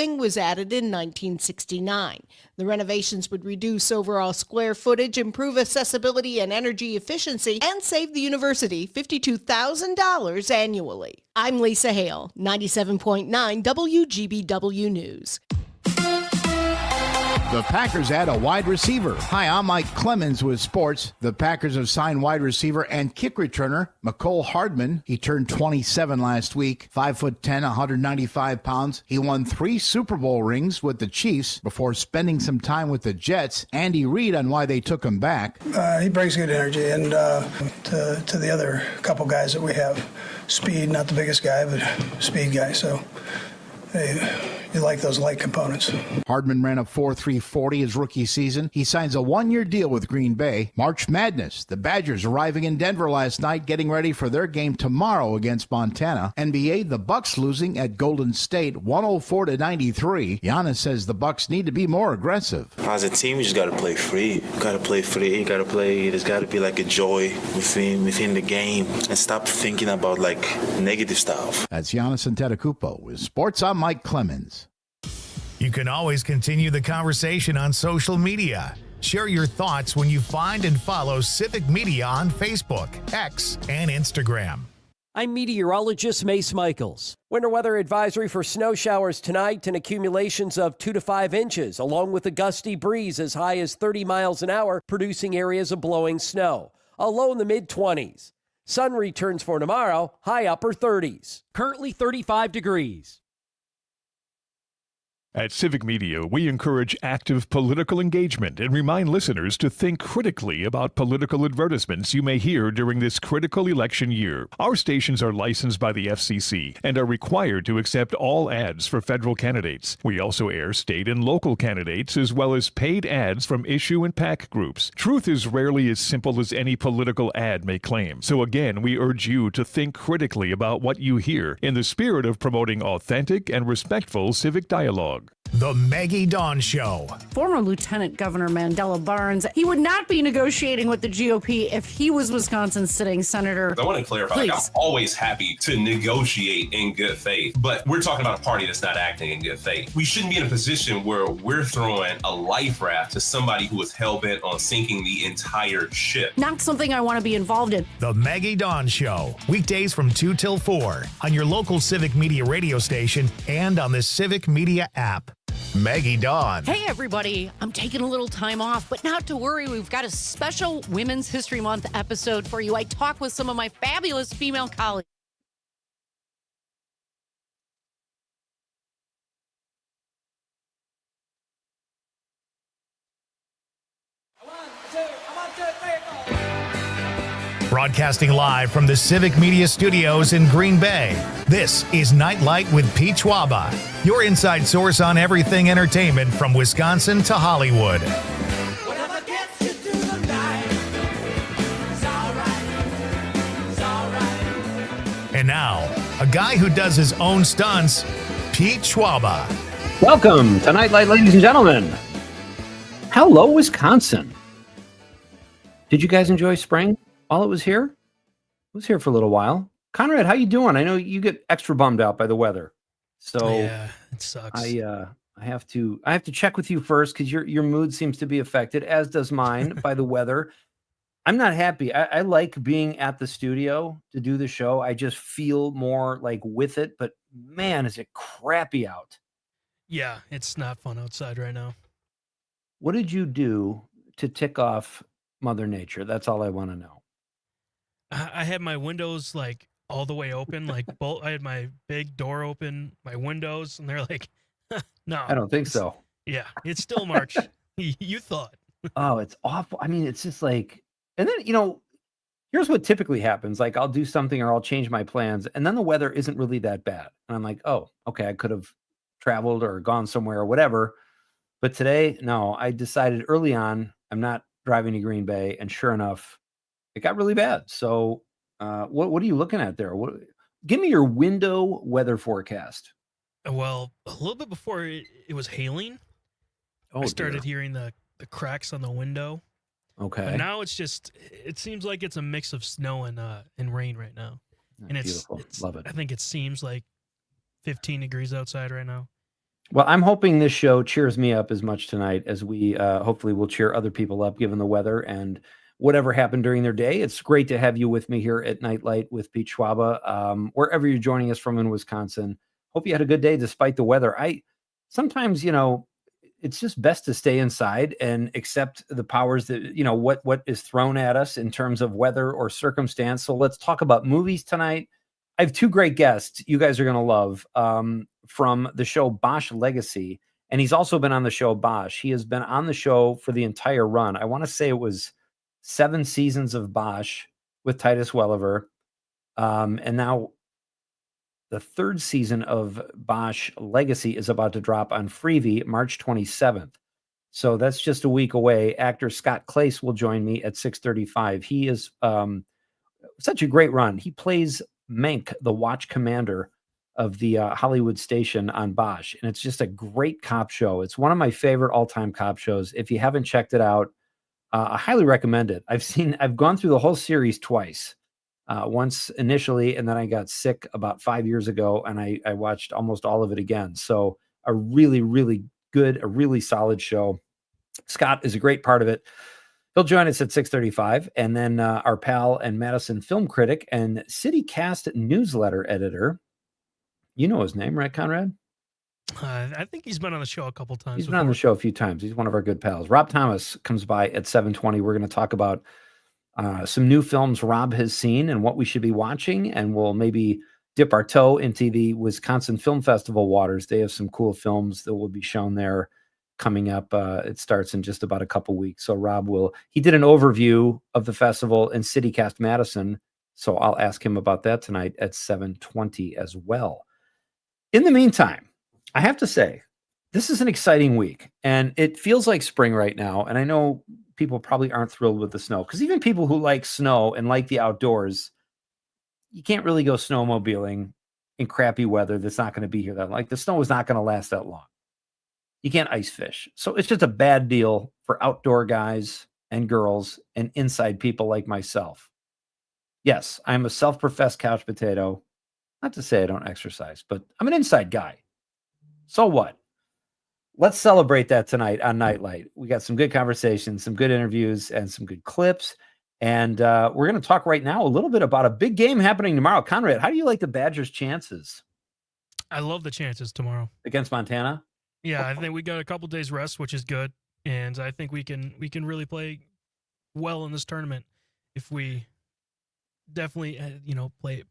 wing was added in 1969. The renovations would reduce overall square footage, improve accessibility and energy efficiency, and save the university $52,000 annually. I'm Lisa Hale, 97.9 WGBW News. The Packers add a wide receiver. Hi, I'm Mike Clemens with sports. The Packers have signed wide receiver and kick returner McCole Hardman. He turned 27 last week, 5'10", 195 pounds. He won 3 Super Bowl rings with the Chiefs before spending some time with the Jets. Andy Reid on why they took him back. He brings good energy, and to the other couple guys that we have, speed, not the biggest guy, but speed guy. So you like those light components. Hardman ran a 4.340 his rookie season. He signs a 1-year deal with Green Bay. March Madness. The Badgers arriving in Denver last night, getting ready for their game tomorrow against Montana. NBA, the Bucks losing at Golden State 104-93. Giannis says the Bucks need to be more aggressive. As a team, we just got to play free. Got to play free. You got to play. There's got to be like a joy within the game and stop thinking about like negative stuff. That's Giannis Antetokounmpo with Sports. I'm Mike Clemens. You can always continue the conversation on social media. Share your thoughts when you find and follow Civic Media on Facebook, X, and Instagram. I'm meteorologist Mace Michaels. Winter weather advisory for snow showers tonight and accumulations of 2 to 5 inches, along with a gusty breeze as high as 30 miles an hour, producing areas of blowing snow. A low in the mid-20s. Sun returns for tomorrow, high upper 30s. Currently 35 degrees. At Civic Media, we encourage active political engagement and remind listeners to think critically about political advertisements you may hear during this critical election year. Our stations are licensed by the FCC and are required to accept all ads for federal candidates. We also air state and local candidates as well as paid ads from issue and PAC groups. Truth is rarely as simple as any political ad may claim. So again, we urge you to think critically about what you hear in the spirit of promoting authentic and respectful civic dialogue. The Maggie Dawn Show. Former Lieutenant Governor Mandela Barnes, he would not be negotiating with the GOP if he was Wisconsin's sitting senator. I want to clarify, like, I'm always happy to negotiate in good faith, but we're talking about a party that's not acting in good faith. We shouldn't be in a position where we're throwing a life raft to somebody who is hell-bent on sinking the entire ship. Not something I want to be involved in. The Maggie Dawn Show. Weekdays from 2 till 4 on your local Civic Media radio station and on the Civic Media app. Maggie Dawn. Hey, everybody. I'm taking a little time off, but not to worry. We've got a special Women's History Month episode for you. I talk with some of my fabulous female colleagues. Broadcasting live from the Civic Media Studios in Green Bay, this is Nite with Pete Schwaba, your inside source on everything entertainment from Wisconsin to Hollywood. Whatever gets you through the night, it's all right, it's all right. And now, a guy who does his own stunts, Pete Schwaba. Welcome to Nite, ladies and gentlemen. Hello, Wisconsin. Did you guys enjoy spring? While it was here? It was here for a little while. Conrad, how you doing? I know you get extra bummed out by the weather. So yeah, it sucks. I have to check with you first because your mood seems to be affected, as does mine, by the weather. I'm not happy. I like being at the studio to do the show. I just feel more like with it, but man, is it crappy out. Yeah, it's not fun outside right now. What did you do to tick off Mother Nature? That's all I want to know. I had my windows like all the way open, like I had my big door open, my windows, and they're like, no. I don't think so. Yeah, it's still March. You thought. Oh, it's awful. I mean, it's just like, and then, here's what typically happens. Like I'll do something or I'll change my plans and then the weather isn't really that bad. And I'm like, oh, okay, I could have traveled or gone somewhere or whatever. But today, no, I decided early on, I'm not driving to Green Bay. And sure enough, it got really bad. So what are you looking at there? Give me your window weather forecast. Well, a little bit before it was hailing. I started hearing the cracks on the window. Okay. But now it seems like it's a mix of snow and rain right now. That's and beautiful. Love it. I think it seems like 15 degrees outside right now. Well, I'm hoping this show cheers me up as much tonight as we hopefully will cheer other people up given the weather and whatever happened during their day. It's great to have you with me here at Night Light with Pete Schwaba, wherever you're joining us from in Wisconsin. Hope you had a good day despite the weather. Sometimes, it's just best to stay inside and accept the powers that, what is thrown at us in terms of weather or circumstance. So let's talk about movies tonight. I have two great guests you guys are going to love from the show Bosch Legacy. And he's also been on the show Bosch. He has been on the show for the entire run. I want to say it was 7 seasons of Bosch with Titus Welliver. And now the 3rd season of Bosch Legacy is about to drop on Freevee March 27th. So that's just a week away. Actor Scott Clace will join me at 6:35. He is such a great run. He plays Menk, the watch commander of the Hollywood station on Bosch. And it's just a great cop show. It's one of my favorite all-time cop shows. If you haven't checked it out, I highly recommend it. I've gone through the whole series twice. Once initially, and then I got sick about 5 years ago, and I watched almost all of it again. So a really, really good, a really solid show. Scott is a great part of it. He'll join us at 6:35, and then our pal and Madison film critic and CityCast newsletter editor. You know his name, right, Conrad? I think he's been on the show a couple times. He's been on the show a few times. He's one of our good pals. Rob Thomas comes by at 7:20. We're going to talk about some new films Rob has seen and what we should be watching, and we'll maybe dip our toe into the Wisconsin Film Festival waters. They have some cool films that will be shown there coming up. It starts in just about a couple weeks. So Rob he did an overview of the festival in CityCast Madison. So I'll ask him about that tonight at 7:20 as well. In the meantime, I have to say, this is an exciting week, and it feels like spring right now. And I know people probably aren't thrilled with the snow, because even people who like snow and like the outdoors, you can't really go snowmobiling in crappy weather that's not going to be here that long. Like, the snow is not going to last that long. You can't ice fish. So it's just a bad deal for outdoor guys and girls and inside people like myself. Yes, I'm a self-professed couch potato. Not to say I don't exercise, but I'm an inside guy. So what? Let's celebrate that tonight on Night Light. We got some good conversations, some good interviews, and some good clips. And we're going to talk right now a little bit about a big game happening tomorrow. Conrad, how do you like the Badgers' chances? I love the chances tomorrow against Montana. Yeah, I think we got a couple days rest, which is good, and I think we can really play well in this tournament if we definitely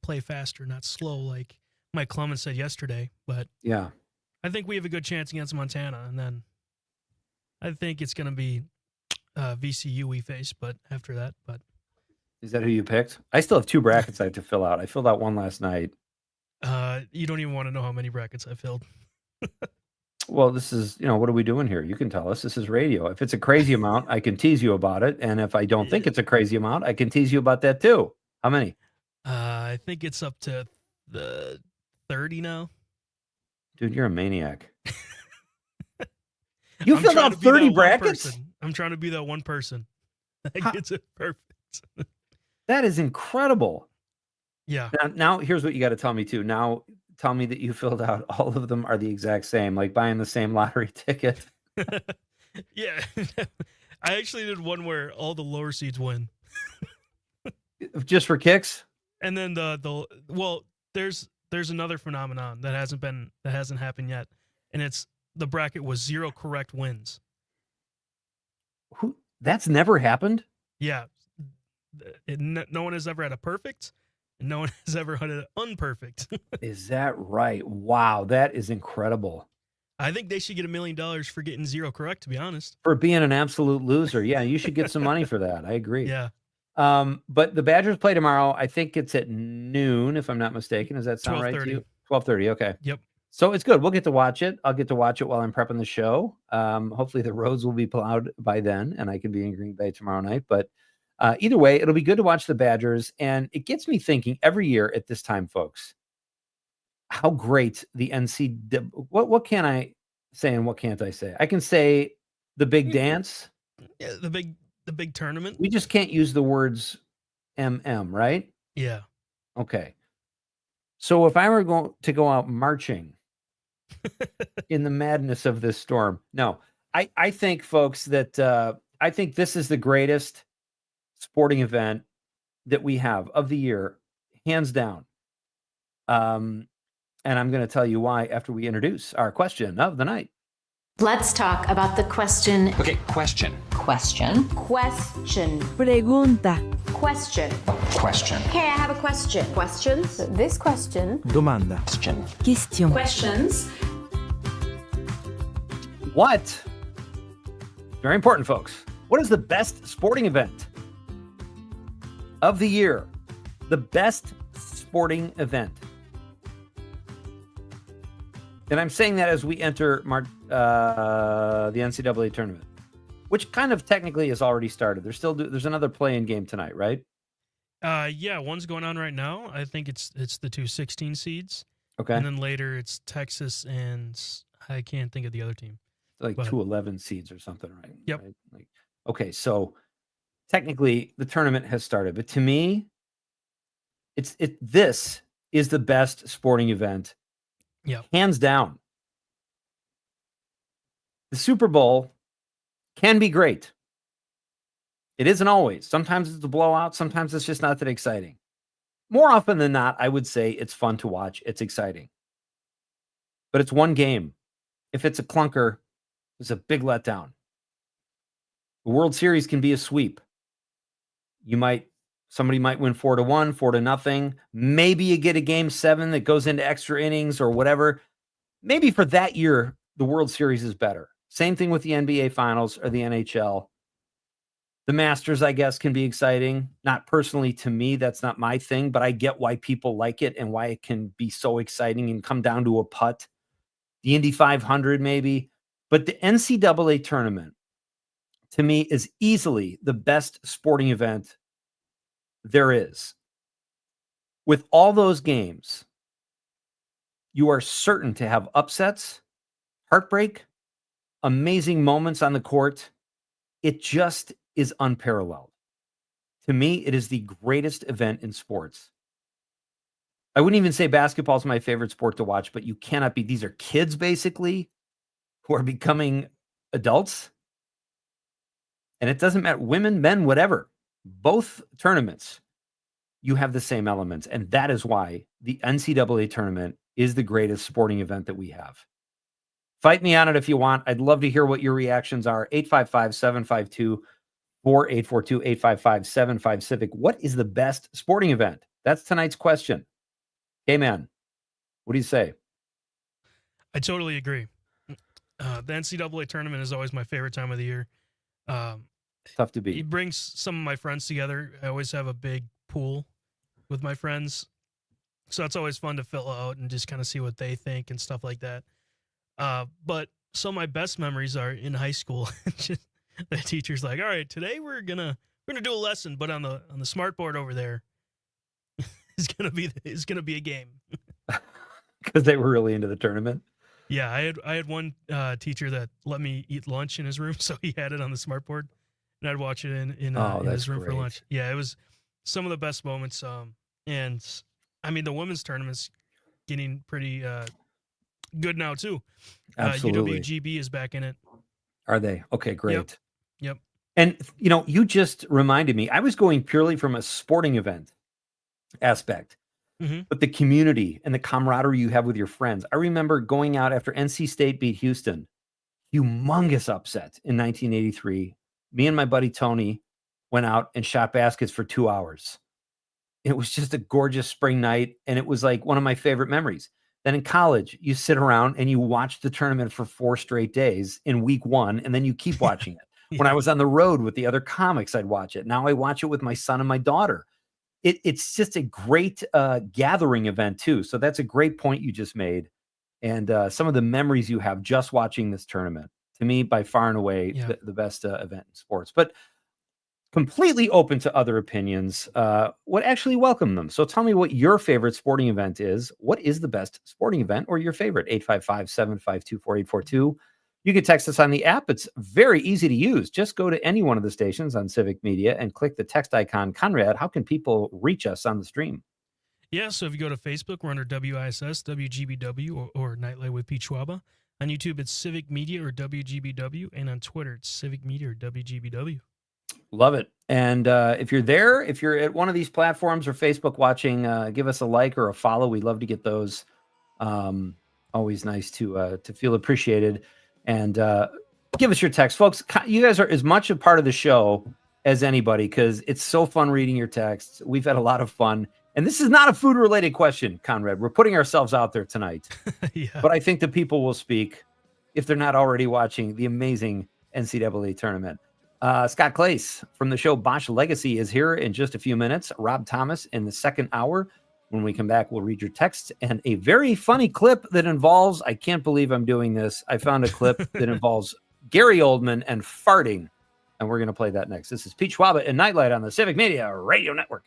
play faster, not slow, like Mike Clemens said yesterday. But yeah, I think we have a good chance against Montana, and then I think it's going to be VCU we face. But after that, is that who you picked? I still have 2 brackets I have to fill out. I filled out one last night. You don't even want to know how many brackets I filled. Well, this is, what are we doing here? You can tell us. This is radio. If it's a crazy amount, I can tease you about it. And if I don't think it's a crazy amount, I can tease you about that too. How many? I think it's up to the 30 now. Dude, you're a maniac. You filled out 30 brackets? I'm trying to be that one person that gets it perfect. That is incredible. Yeah. Now here's what you got to tell me too. Now tell me that you filled out all of them are the exact same, like buying the same lottery ticket. Yeah. I actually did one where all the lower seeds win. Just for kicks? And then there's another phenomenon that hasn't happened yet, and it's the bracket was 0 correct wins. That's never happened? Yeah. No one has ever had a perfect, and no one has ever had an unperfect. Is that right? Wow, that is incredible. I think they should get $1 million for getting 0 correct, to be honest. For being an absolute loser. Yeah, you should get some money for that. I agree. Yeah. But the Badgers play tomorrow. I think it's at noon, if I'm not mistaken. Does that sound right to you? 12:30. Okay. Yep. So it's good. We'll get to watch it. I'll get to watch it while I'm prepping the show. Hopefully the roads will be plowed by then and I can be in Green Bay tomorrow night. But either way, it'll be good to watch the Badgers. And it gets me thinking every year at this time, folks, how great the NCAA, what can I say and what can't I say? I can say the big dance. Yeah, the big tournament. We just can't use the words right? Yeah. Okay. So if I were going to go out marching in the madness of this storm. No, I think, folks, that I think this is the greatest sporting event that we have of the year, hands down. And I'm going to tell you why after we introduce our question of the night. Let's talk about the question. Okay, question. Question. Question. Pregunta. Question. Question. Okay, I have a question. Questions? This question. Domanda. Question. Question. Questions. What? Very important, folks. What is the best sporting event of the year? The best sporting event. And I'm saying that as we enter the NCAA tournament, which kind of technically has already started. There's another play-in game tonight, right? Yeah, one's going on right now. I think it's the 2 16 seeds. Okay. And then later it's Texas and I can't think of the other team. Like 2 11 seeds or something, right? Yep. Right? Like, okay, so technically the tournament has started, but to me, this is the best sporting event. Yeah. Hands down. The Super Bowl can be great. It isn't always. Sometimes it's a blowout. Sometimes it's just not that exciting. More often than not, I would say it's fun to watch. It's exciting. But it's one game. If it's a clunker, it's a big letdown. The World Series can be a sweep. Somebody might win 4-1, 4-0. Maybe you get a game 7 that goes into extra innings or whatever. Maybe for that year, the World Series is better. Same thing with the NBA Finals or the NHL. The Masters, I guess, can be exciting. Not personally to me, that's not my thing, but I get why people like it and why it can be so exciting and come down to a putt. The Indy 500, maybe. But the NCAA tournament, to me, is easily the best sporting event there is. With all those games, you are certain to have upsets, heartbreak, amazing moments on the court. It just is unparalleled. To me, it is the greatest event in sports. I wouldn't even say basketball is my favorite sport to watch, but you cannot be. These are kids, basically, who are becoming adults. And it doesn't matter, women, men, whatever. Both tournaments, you have the same elements. And that is why the NCAA tournament is the greatest sporting event that we have. Fight me on it if you want. I'd love to hear what your reactions are. 855-752-4842, 855-75-CIVIC. What is the best sporting event? That's tonight's question. Hey, man, what do you say? I totally agree. The NCAA tournament is always my favorite time of the year. Tough to beat. It brings some of my friends together. I always have a big pool with my friends. So it's always fun to fill out and just kind of see what they think and stuff like that. But some of my best memories are in high school. The teacher's like, all right, today we're gonna do a lesson, but on the smart board over there is gonna be a game. Because they were really into the tournament. Yeah, I had one teacher that let me eat lunch in his room, so he had it on the smart board, and I'd watch it in his room for lunch. Yeah, it was some of the best moments. And I mean, the women's tournament's getting pretty good now too. Absolutely. UWGB is back in it. Are they? Okay, great. Yep. And, you just reminded me, I was going purely from a sporting event aspect, but the community and the camaraderie you have with your friends. I remember going out after NC State beat Houston, humongous upset in 1983. Me and my buddy Tony went out and shot baskets for 2 hours. It was just a gorgeous spring night, and it was like one of my favorite memories. Then in college, you sit around and you watch the tournament for 4 straight days in week 1, and then you keep watching it. Yeah. When I was on the road with the other comics, I'd watch it. Now I watch it with my son and my daughter. It's just a great gathering event too. So that's a great point you just made. And some of the memories you have just watching this tournament, to me, by far and away, the best event in sports. But completely open to other opinions, would actually welcome them. So tell me what your favorite sporting event is. What is the best sporting event or your favorite? 855-752-4842. You can text us on the app. It's very easy to use. Just go to any one of the stations on Civic Media and click the text icon. Conrad, how can people reach us on the stream? Yeah, so if you go to Facebook, we're under WISS, WGBW, or Nightlight with Pete Schwaba. On YouTube, it's Civic Media or WGBW. And on Twitter, it's Civic Media or WGBW. Love it. And if you're there, if you're at one of these platforms or Facebook watching, give us a like or a follow. We'd love to get those. Always nice to feel appreciated. And give us your text. Folks, you guys are as much a part of the show as anybody because it's so fun reading your texts. We've had a lot of fun. And this is not a food-related question, Conrad. We're putting ourselves out there tonight. Yeah. But I think the people will speak if they're not already watching the amazing NCAA tournament. Scott Clace from the show Bosch Legacy is here in just a few minutes. Rob Thomas in the second hour. When we come back, we'll read your texts and a very funny clip that involves, I can't believe I'm doing this. I found a clip that involves Gary Oldman and farting, and we're going to play that next. This is Pete Schwaba and Nightlight on the Civic Media Radio Network.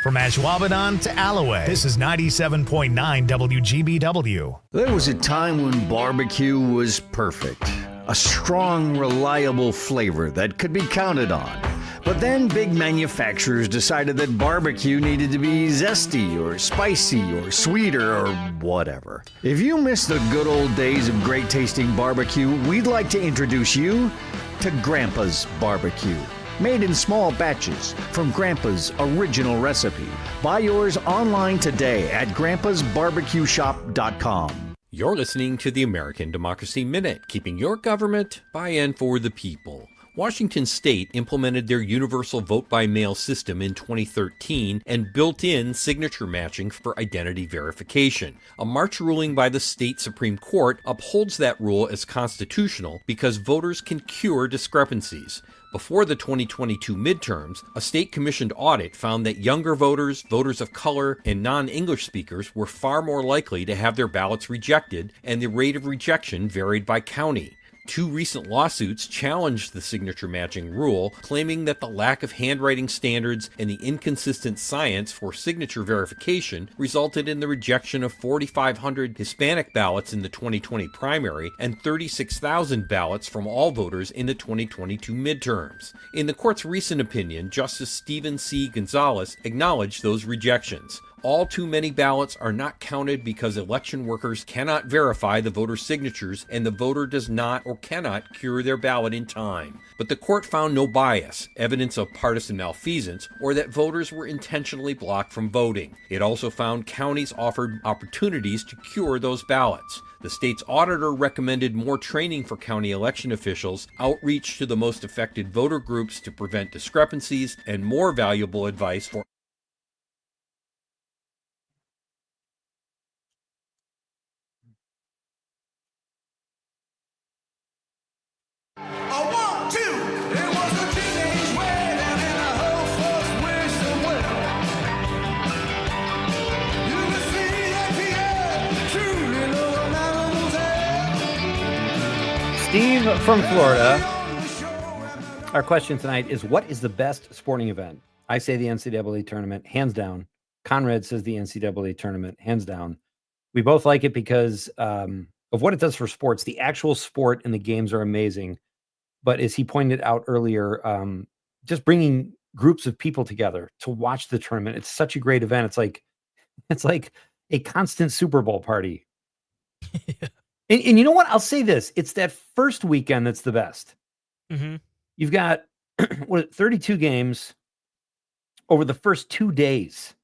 From Ashwaubenon to Alloway, this is 97.9 WGBW. There was a time when barbecue was perfect. A strong, reliable flavor that could be counted on. But then big manufacturers decided that barbecue needed to be zesty or spicy or sweeter or whatever. If you miss the good old days of great tasting barbecue, we'd like to introduce you to Grandpa's Barbecue. Made in small batches from Grandpa's original recipe. Buy yours online today at grandpasbarbecueshop.com. You're listening to the American Democracy Minute, keeping your government by and for the people. Washington State implemented their universal vote-by-mail system in 2013 and built in signature matching for identity verification. A March ruling by the state Supreme Court upholds that rule as constitutional because voters can cure discrepancies. Before the 2022 midterms, a state-commissioned audit found that younger voters, voters of color, and non-English speakers were far more likely to have their ballots rejected, and the rate of rejection varied by county. Two recent lawsuits challenged the signature matching rule, claiming that the lack of handwriting standards and the inconsistent science for signature verification resulted in the rejection of 4,500 Hispanic ballots in the 2020 primary and 36,000 ballots from all voters in the 2022 midterms. In the court's recent opinion, Justice Stephen C. Gonzalez acknowledged those rejections. All too many ballots are not counted because election workers cannot verify the voter's signatures and the voter does not or cannot cure their ballot in time. But the court found no bias, evidence of partisan malfeasance, or that voters were intentionally blocked from voting. It also found counties offered opportunities to cure those ballots. The state's auditor recommended more training for county election officials, outreach to the most affected voter groups to prevent discrepancies, and more valuable advice for Steve from Florida. Our question tonight is, what is the best sporting event? I say the NCAA tournament, hands down. Conrad says the NCAA tournament, hands down. We both like it because of what it does for sports. The actual sport and the games are amazing. But as he pointed out earlier, just bringing groups of people together to watch the tournament, it's such a great event. It's like a constant Super Bowl party. Yeah. And you know what? I'll say this. It's that first weekend that's the best. Mm-hmm. You've got 32 games over the first 2 days.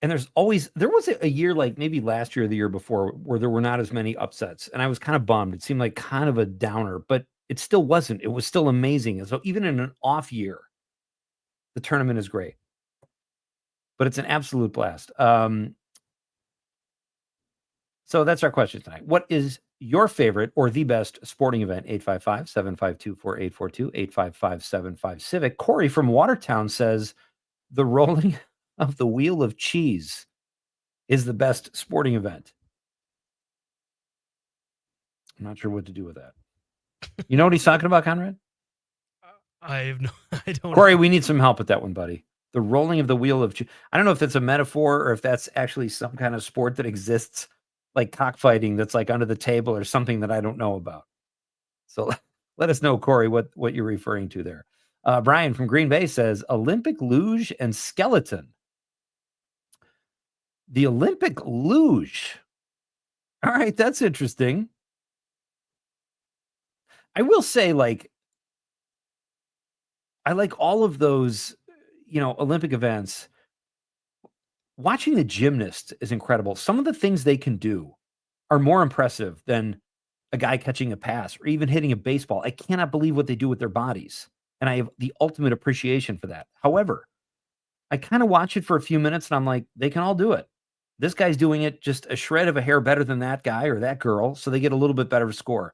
And there was a year like maybe last year or the year before where there were not as many upsets. And I was kind of bummed. It seemed like kind of a downer, but it still wasn't. It was still amazing. And so even in an off year, the tournament is great. But it's an absolute blast. So that's our question tonight. What is your favorite or the best sporting event? 855-752-4842, 855-75-CIVIC. Corey from Watertown says the rolling of the wheel of cheese is the best sporting event. I'm not sure what to do with that. You know what he's talking about, Conrad? I don't Corey, know. we need some help with that one, buddy. The rolling of the wheel of I don't know if that's a metaphor or if that's actually some kind of sport that exists, like cockfighting, that's like under the table or something that I don't know about. So let us know, Corey, what you're referring to there. Brian from Green Bay says Olympic luge and skeleton. The Olympic luge. All right, that's interesting. I will say, like, I like all of those, Olympic events. Watching the gymnast is incredible. Some of the things they can do are more impressive than a guy catching a pass or even hitting a baseball. I cannot believe what they do with their bodies. And I have the ultimate appreciation for that. However, I kind of watch it for a few minutes and I'm like, they can all do it. This guy's doing it just a shred of a hair better than that guy or that girl. So they get a little bit better score.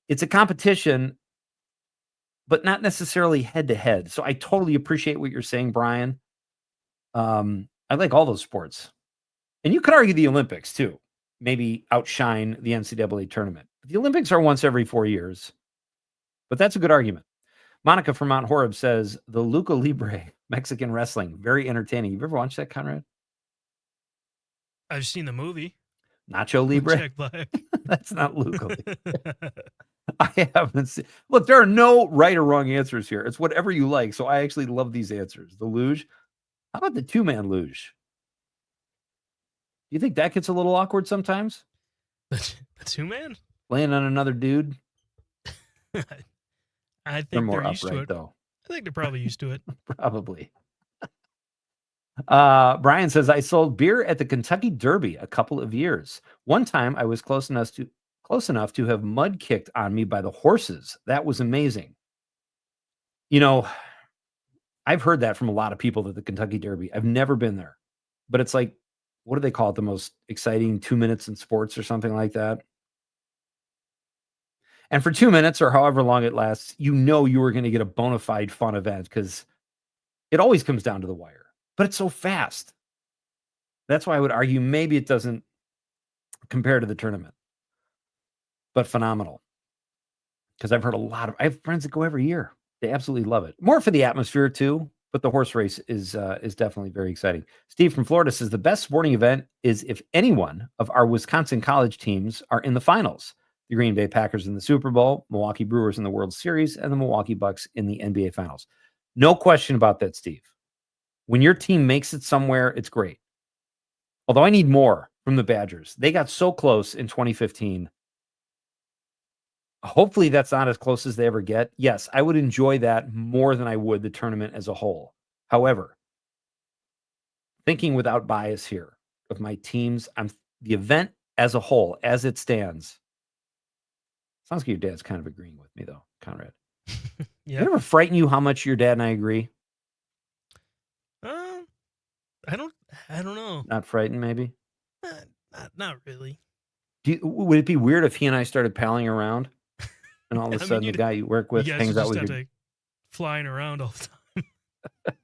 It's a competition, but not necessarily head to head. So I totally appreciate what you're saying, Brian. I like all those sports. And you could argue the Olympics too, maybe outshine the NCAA tournament. The Olympics are once every 4 years, but that's a good argument. Monica from Mount Horeb says the Lucha Libre Mexican wrestling, very entertaining. You've ever watched that, Conrad? I've seen the movie. Nacho Libre? Jack Black. That's not Lucha Libre. I haven't seen. Look, there are no right or wrong answers here. It's whatever you like. So I actually love these answers. The luge. How about the 2-man luge? You think that gets a little awkward sometimes? The 2-man? Laying on another dude? I think they're more used to upright, it. though. I think they're probably used to it. Probably. Brian says, I sold beer at the Kentucky Derby a couple of years. One time I was close enough to have mud kicked on me by the horses. That was amazing. I've heard that from a lot of people at the Kentucky Derby. I've never been there, but it's like, what do they call it? The most exciting 2 minutes in sports or something like that. And for 2 minutes or however long it lasts, you are going to get a bona fide fun event because it always comes down to the wire, but it's so fast. That's why I would argue maybe it doesn't compare to the tournament, but phenomenal. Because I've heard I have friends that go every year. They absolutely love it. More for the atmosphere too, but the horse race is definitely very exciting. Steve from Florida says the best sporting event is if any one of our Wisconsin college teams are in the finals. The Green Bay Packers in the Super Bowl, Milwaukee Brewers in the World Series, and the Milwaukee Bucks in the NBA Finals. No question about that, Steve. When your team makes it somewhere, it's great. Although I need more from the Badgers. They got so close in 2015. Hopefully that's not as close as they ever get. Yes, I would enjoy that more than I would the tournament as a whole. However, thinking without bias here of my teams, the event as a whole, as it stands. Sounds like your dad's kind of agreeing with me, though, Conrad. Yeah. Did it ever frighten you how much your dad and I agree? I don't know. Not frightened, maybe? Not really. Would it be weird if he and I started palling around, and all of a sudden the guy you work with hangs out with you? Flying around all the time,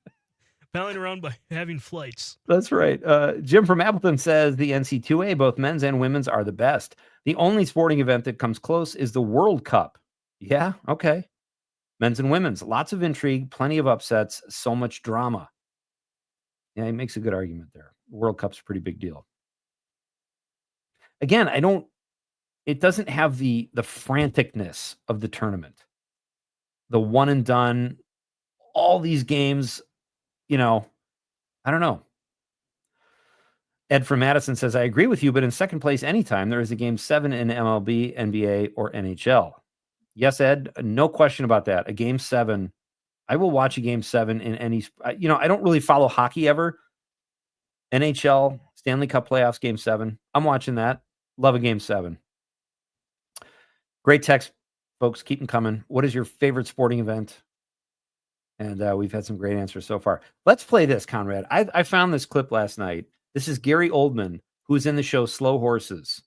palling around by having flights. That's right. Jim from Appleton says the NC2A, both men's and women's, are the best. The only sporting event that comes close is the World Cup. Yeah, okay. Men's and women's, lots of intrigue, plenty of upsets, so much drama. Yeah, he makes a good argument there. World Cup's a pretty big deal. Again, it doesn't have the franticness of the tournament. The one and done, all these games, I don't know. Ed from Madison says, I agree with you, but in second place anytime there is a game 7 in MLB, NBA, or NHL. Yes, Ed, no question about that. A game 7. I will watch a game 7 in any, I don't really follow hockey ever. NHL, Stanley Cup playoffs, game 7. I'm watching that. Love a game 7. Great text, folks. Keep them coming. What is your favorite sporting event? And we've had some great answers so far. Let's play this, Conrad. I found this clip last night. This is Gary Oldman, who's in the show Slow Horses.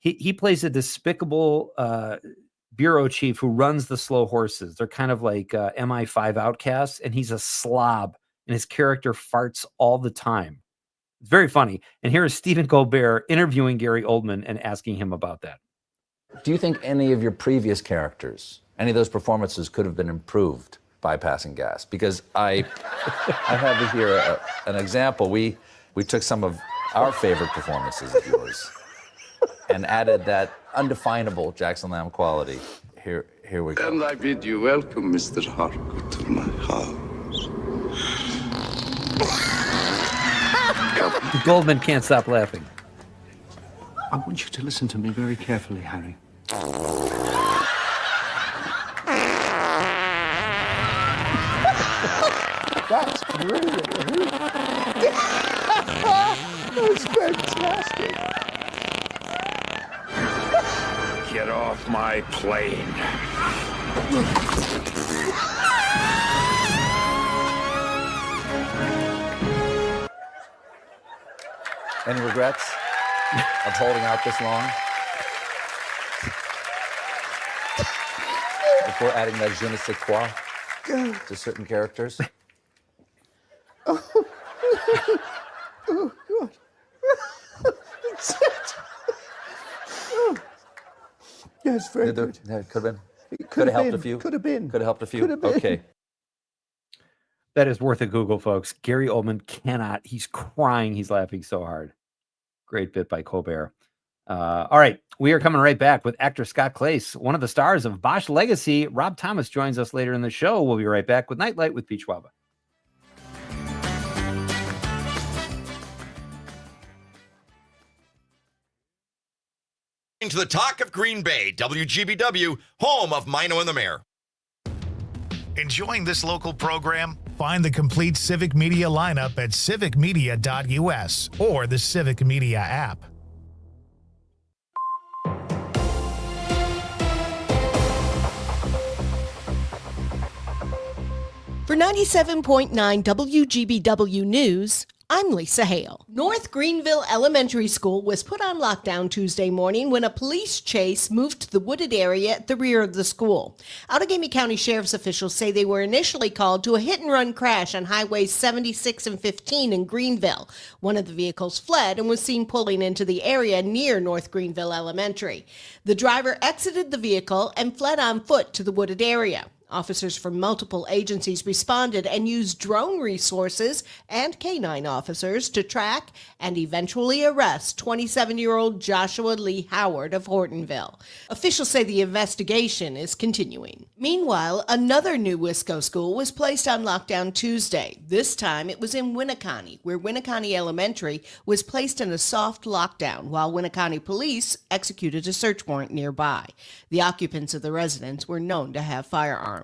He plays a despicable bureau chief who runs the Slow Horses. They're kind of like MI5 outcasts, and he's a slob, and his character farts all the time. It's very funny. And here is Stephen Colbert interviewing Gary Oldman and asking him about that. Do you think any of your previous characters, any of those performances could have been improved? bypassing gas, because I have here an example. We took some of our favorite performances of yours and added that undefinable Jackson Lamb quality. Here we go. And I bid you welcome, Mr. Harcourt, to my house. Goldman can't stop laughing. I want you to listen to me very carefully, Harry. That's brilliant. That's fantastic. Get off my plane. Any regrets of holding out this long? Before adding that je ne sais quoi to certain characters? Oh, God. Yes, very good. That could have been. It Could have helped a few. Could have been. Could have helped a few. Could have been. Okay. That is worth a Google, folks. Gary Oldman cannot. He's crying. He's laughing so hard. Great bit by Colbert. All right. We are coming right back with actor Scott Clace, one of the stars of Bosch Legacy. Rob Thomas joins us later in the show. We'll be right back with Night Light with Pete Schwaba. To the talk of Green Bay, WGBW, home of Mino and the Mayor. Enjoying this local program? Find the complete Civic Media lineup at civicmedia.us or the Civic Media app. For 97.9 WGBW News, I'm Lisa Hale. North Greenville Elementary School was put on lockdown Tuesday morning when a police chase moved to the wooded area at the rear of the school. Outagamie County Sheriff's officials say they were initially called to a hit-and-run crash on Highways 76 and 15 in Greenville. One of the vehicles fled and was seen pulling into the area near North Greenville Elementary. The driver exited the vehicle and fled on foot to the wooded area. Officers from multiple agencies responded and used drone resources and canine officers to track and eventually arrest 27-year-old Joshua Lee Howard of Hortonville. Officials say the investigation is continuing. Meanwhile, another new Wisco school was placed on lockdown Tuesday. This time it was in Winneconne, where Winneconne Elementary was placed in a soft lockdown while Winneconne police executed a search warrant nearby. The occupants of the residence were known to have firearms.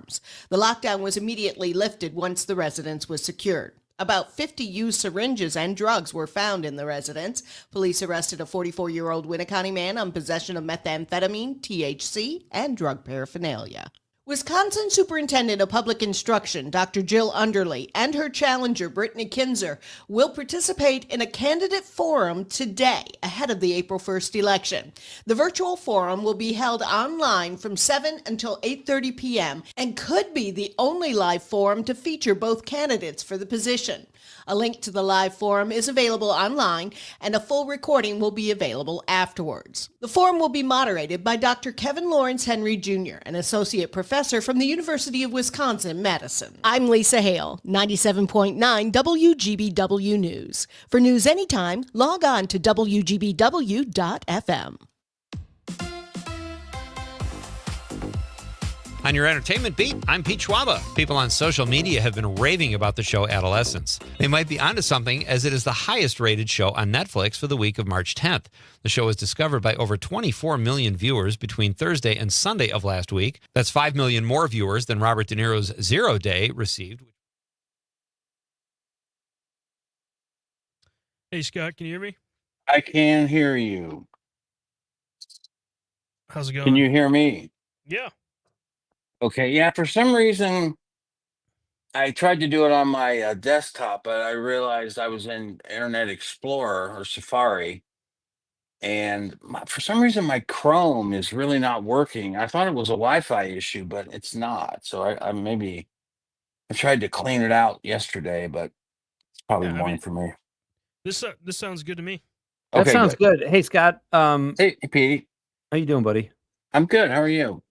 The lockdown was immediately lifted once the residence was secured. About 50 used syringes and drugs were found in the residence. Police arrested a 44-year-old Winneconne man on possession of methamphetamine, THC, and drug paraphernalia. Wisconsin Superintendent of Public Instruction, Dr. Jill Underly, and her challenger, Brittany Kinzer, will participate in a candidate forum today ahead of the April 1st election. The virtual forum will be held online from 7 until 8:30 p.m. and could be the only live forum to feature both candidates for the position. A link to the live forum is available online, and a full recording will be available afterwards. The forum will be moderated by Dr. Kevin Lawrence Henry Jr., an associate professor from the University of Wisconsin-Madison. I'm Lisa Hale, 97.9 WGBW News. For news anytime, log on to WGBW.FM. On your entertainment beat, I'm Pete Schwaba. People on social media have been raving about the show Adolescence. They might be onto something, as it is the highest rated show on Netflix for the week of March 10th. The show was discovered by over 24 million viewers between Thursday and Sunday of last week. That's 5 million more viewers than Robert De Niro's Zero Day received. Hey, Scott, can you hear me? I can hear you. How's it going? Can you hear me? Yeah. Okay, yeah, for some reason, I tried to do it on my desktop, but I realized I was in Internet Explorer or Safari, and for some reason, my Chrome is really not working. I thought it was a Wi-Fi issue, but it's not. So I tried to clean it out yesterday, but it's probably morning for me. This sounds good to me. That Okay, sounds good. Hey, Scott. Hey, Petey. How you doing, buddy? I'm good. How are you?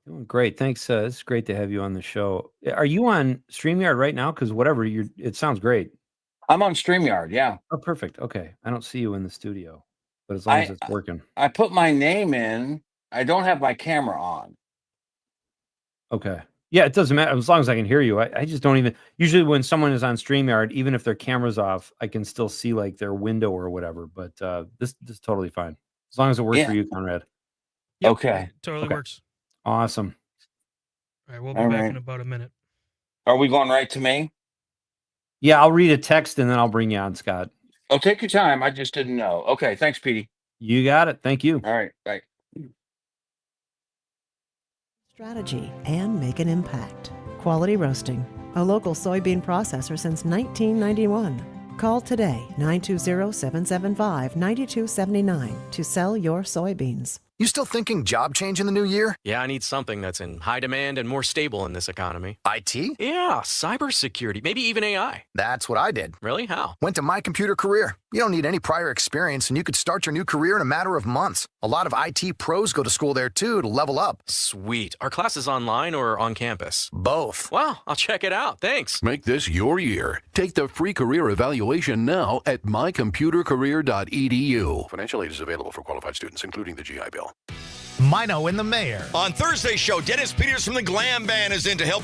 Doing great. Thanks. It's great to have you on the show. Are you on StreamYard right now? Because whatever it sounds great. I'm on StreamYard. Yeah. Oh, perfect. Okay. I don't see you in the studio, but as long as I it's working. I put my name in. I don't have my camera on. Okay. Yeah, it doesn't matter as long as I can hear you. I just don't even usually when someone is on StreamYard, even if their camera's off, I can still see like their window or whatever. But this is totally fine. As long as it works for Yeah. you, Conrad. Yep, Okay. totally Okay. works. Awesome. All right, we'll be All back right. in about a minute. Are we going right to me? Yeah, I'll read a text and then I'll bring you on, Scott. Oh, take your time. I just didn't know. Okay. Thanks, Petey. You got it. Thank you. All right. Bye. Strategy and make an impact. Quality Roasting, a local soybean processor since 1991. Call today 920-775-9279 to sell your soybeans. You still thinking job change in the new year? Yeah, I need something that's in high demand and more stable in this economy. IT? Yeah, cybersecurity, maybe even AI. That's what I did. Really? How? Went to My Computer Career. You don't need any prior experience, and you could start your new career in a matter of months. A lot of IT pros go to school there, too, to level up. Sweet. Are classes online or on campus? Both. Wow, I'll check it out. Thanks. Make this your year. Take the free career evaluation now at mycomputercareer.edu. Financial aid is available for qualified students, including the GI Bill. Mino and the Mayor. On Thursday's show, Dennis Peters from the Glam Band is in to help.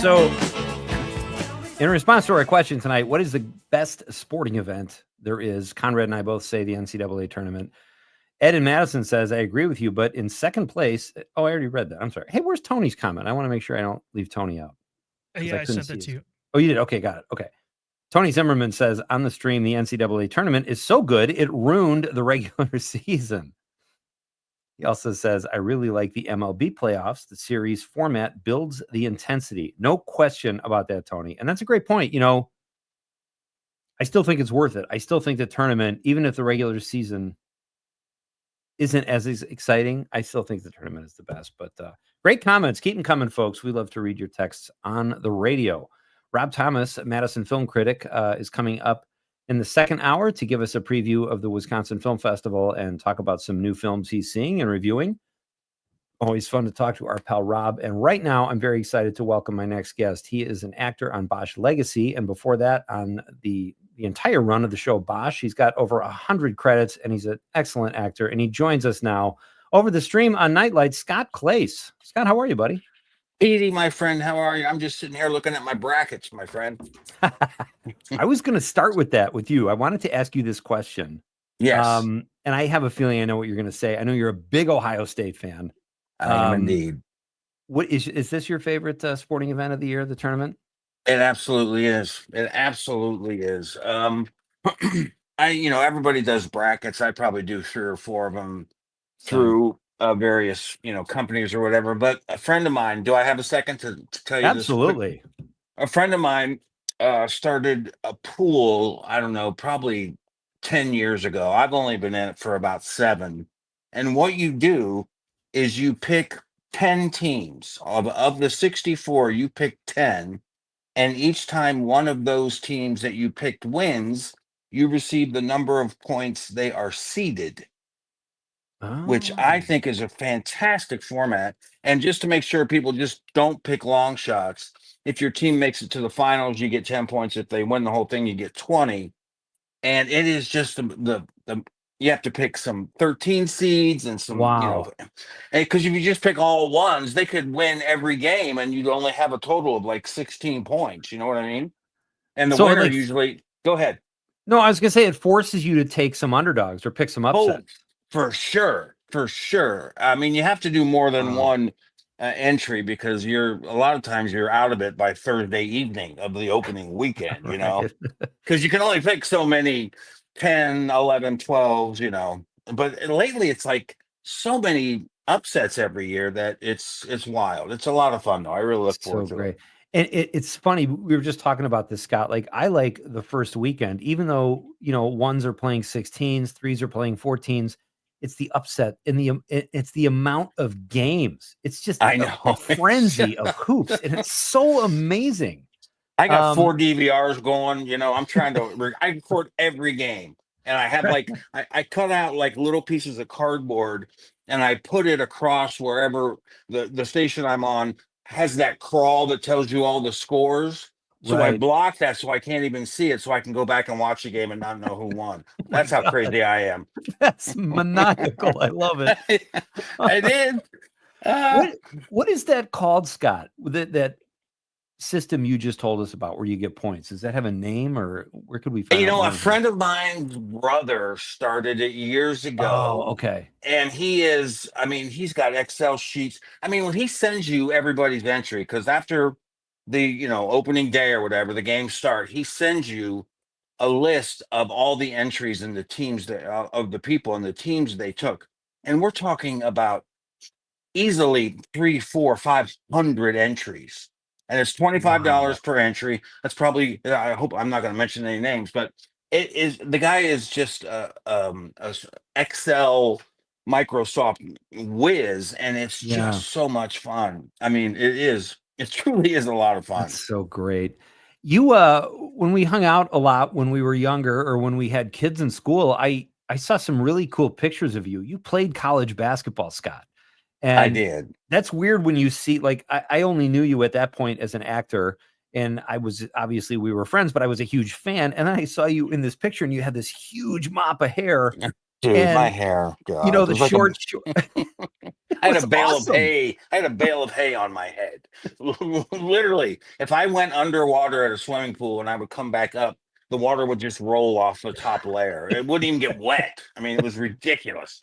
So, in response to our question tonight, what is the best sporting event there is? Conrad and I both say the NCAA tournament. Ed in Madison says, I agree with you, but in second place, oh, I already read that. I'm sorry. Hey, where's Tony's comment? I want to make sure I don't leave Tony out. Yeah, I sent that to you. Oh, you did? Okay, got it. Okay. Tony Zimmerman says on the stream, the NCAA tournament is so good, it ruined the regular season. He also says, I really like the MLB playoffs. The series format builds the intensity. No question about that, Tony. And that's a great point. You know, I still think it's worth it. I still think the tournament, even if the regular season isn't as exciting, I still think the tournament is the best. But great comments. Keep them coming, folks. We love to read your texts on the radio. Rob Thomas, Madison film critic, is coming up in the second hour to give us a preview of the Wisconsin Film Festival and talk about some new films he's seeing and reviewing. Always fun to talk to our pal Rob. And right now, I'm very excited to welcome my next guest. He is an actor on Bosch Legacy. And before that, on the entire run of the show Bosch, he's got over 100 credits, and he's an excellent actor. And he joins us now over the stream on Nightlight, Scott Clace. Scott, how are you, buddy? Petey, my friend, how are you? I'm just sitting here looking at my brackets, my friend. I was going to start with that with you. I wanted to ask you this question. Yes. And I have a feeling I know what you're going to say. I know you're a big Ohio State fan. I am indeed. What is this your favorite sporting event of the year, the tournament? It absolutely is. It absolutely is. Everybody does brackets. I probably do 3 or 4 of them through various, companies or whatever. But a friend of mine, do I have a second to tell you Absolutely. this? A friend of mine started a pool, I don't know, probably 10 years ago. I've only been in it for about 7. And what you do is you pick 10 teams. Of the 64, you pick 10. And each time one of those teams that you picked wins, you receive the number of points they are seeded, which I think is a fantastic format. And just to make sure people just don't pick long shots, if your team makes it to the finals, you get 10 points. If they win the whole thing, you get 20. And it is just the you have to pick some 13 seeds and some, because if you just pick all ones, they could win every game and you'd only have a total of like 16 points. You know what I mean? And the winner usually, go ahead. No, I was going to say it forces you to take some underdogs or pick some upsets. For sure. For sure. I mean, you have to do more than one entry because a lot of times you're out of it by Thursday evening of the opening weekend, because you can only pick so many 10, 11, 12s, but lately it's like so many upsets every year that it's wild. It's a lot of fun though. I really look forward to it. And it's funny. We were just talking about this, Scott. Like, I like the first weekend, even though, ones are playing 16s, threes are playing 14s. It's the upset and it's the amount of games. It's just I a know. frenzy of hoops, and it's so amazing. I got Um, 4 DVRs going. I'm trying to. I record every game, and I have like I cut out like little pieces of cardboard, and I put it across wherever the station I'm on has that crawl that tells you all the scores. So I Right. block that so I can't even see it, so I can go back and watch the game and not know who won. Oh my That's how God. crazy I am. That's maniacal. I love it. I did. What is that called, Scott? That system you just told us about where you get points. Does that have a name, or where could we find out more A information? friend of mine's brother started it years Oh, ago. okay. And he's got Excel sheets. When he sends you everybody's entry, because after the, opening day or whatever, the games start, he sends you a list of all the entries and the teams of the people and the teams they took. And we're talking about easily 3, 4, 500 entries, and it's $25 Wow. per entry. That's probably, I hope I'm not going to mention any names, but the guy is just Excel Microsoft whiz, and it's Yeah. just so much fun. It truly is a lot of fun. That's so great. You when we hung out a lot when we were younger, or when we had kids in school, I saw some really cool pictures of you. You played college basketball, Scott. I And did. that's weird when you see, like, I only knew you at that point as an actor, and I was, obviously we were friends, but I was a huge fan. And then I saw you in this picture, and you had this huge mop of hair, Dude, my and hair, God, it the was like a short. It I had a was bale of awesome. hay. I had a bale of hay on my head. Literally, if I went underwater at a swimming pool and I would come back up, the water would just roll off the top layer. It wouldn't even get wet. It was ridiculous.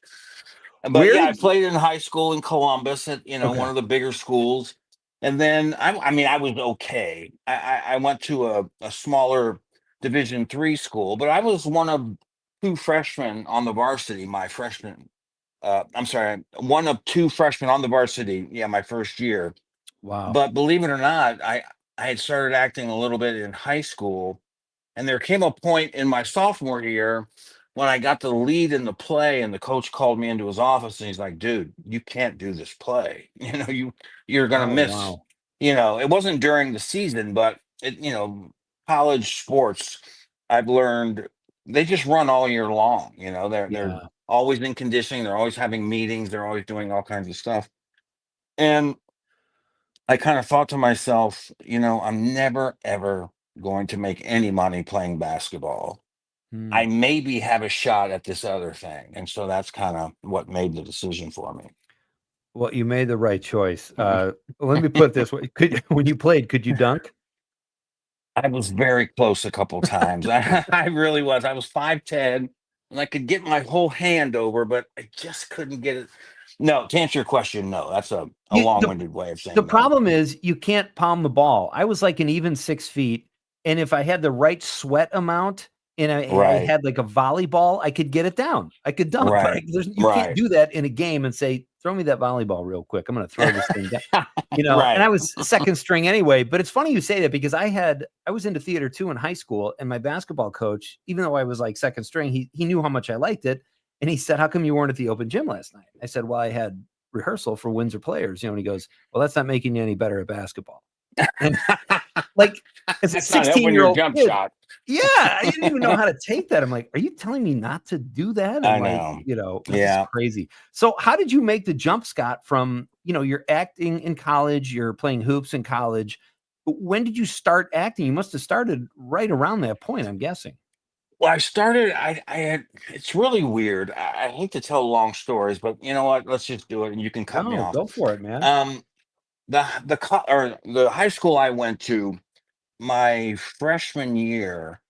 But Where yeah, I did played in high school in Columbus at one Okay. of the bigger schools, and then I was okay. I went to a smaller Division 3 school, but I was one of two freshmen on the varsity my freshman. I'm sorry, one of two freshmen on the varsity. Yeah, my first year. Wow. But believe it or not, I had started acting a little bit in high school, and there came a point in my sophomore year when I got the lead in the play, and the coach called me into his office, and he's like, "Dude, you can't do this play. You're gonna Oh, miss." wow. It wasn't during the season, but college sports, I've learned they just run all year long. They're Yeah. always in conditioning, they're always having meetings, they're always doing all kinds of stuff. And I kind of thought to myself, I'm never ever going to make any money playing basketball. Hmm. I maybe have a shot at this other thing. And so that's kind of what made the decision for me. Well, you made the right choice. Let me put it this way. When you played, could you dunk? I was very close a couple times. I really was. I was 5'10", and I could get my whole hand over, but I just couldn't get it. No, to answer your question, no. That's a You long-winded way of The saying no. problem is you can't palm the ball. I was like an even 6 feet, and if I had the right sweat amount and I Right, had like a volleyball, I could get it down. I could dunk, but right, you can't right. do that in a game and say, "Throw me that volleyball real quick. I'm gonna throw this thing down." And I Right. was second string anyway, but it's funny you say that because I was into theater too in high school, and my basketball coach, even though I was like second string, he knew how much I liked it, and he said, "How come you weren't at the open gym last night?" I said, "Well, I had rehearsal for Windsor Players," and he goes, "Well, that's not making you any better at basketball." And like, as a That's not helping your 16-year-old jump kid, shot. yeah, I didn't even know how to take that. I'm like, "Are you telling me not to do that?" And I like, know. this is Yeah. crazy. So how did you make the jump, Scott, from, you're acting in college, you're playing hoops in college. When did you start acting? You must have started right around that point, I'm guessing. Well, I had, it's really weird. I hate to tell long stories, but you know what? Let's just do it and you can cut me No, off. go for it, man. Um, the high school I went to, my freshman year,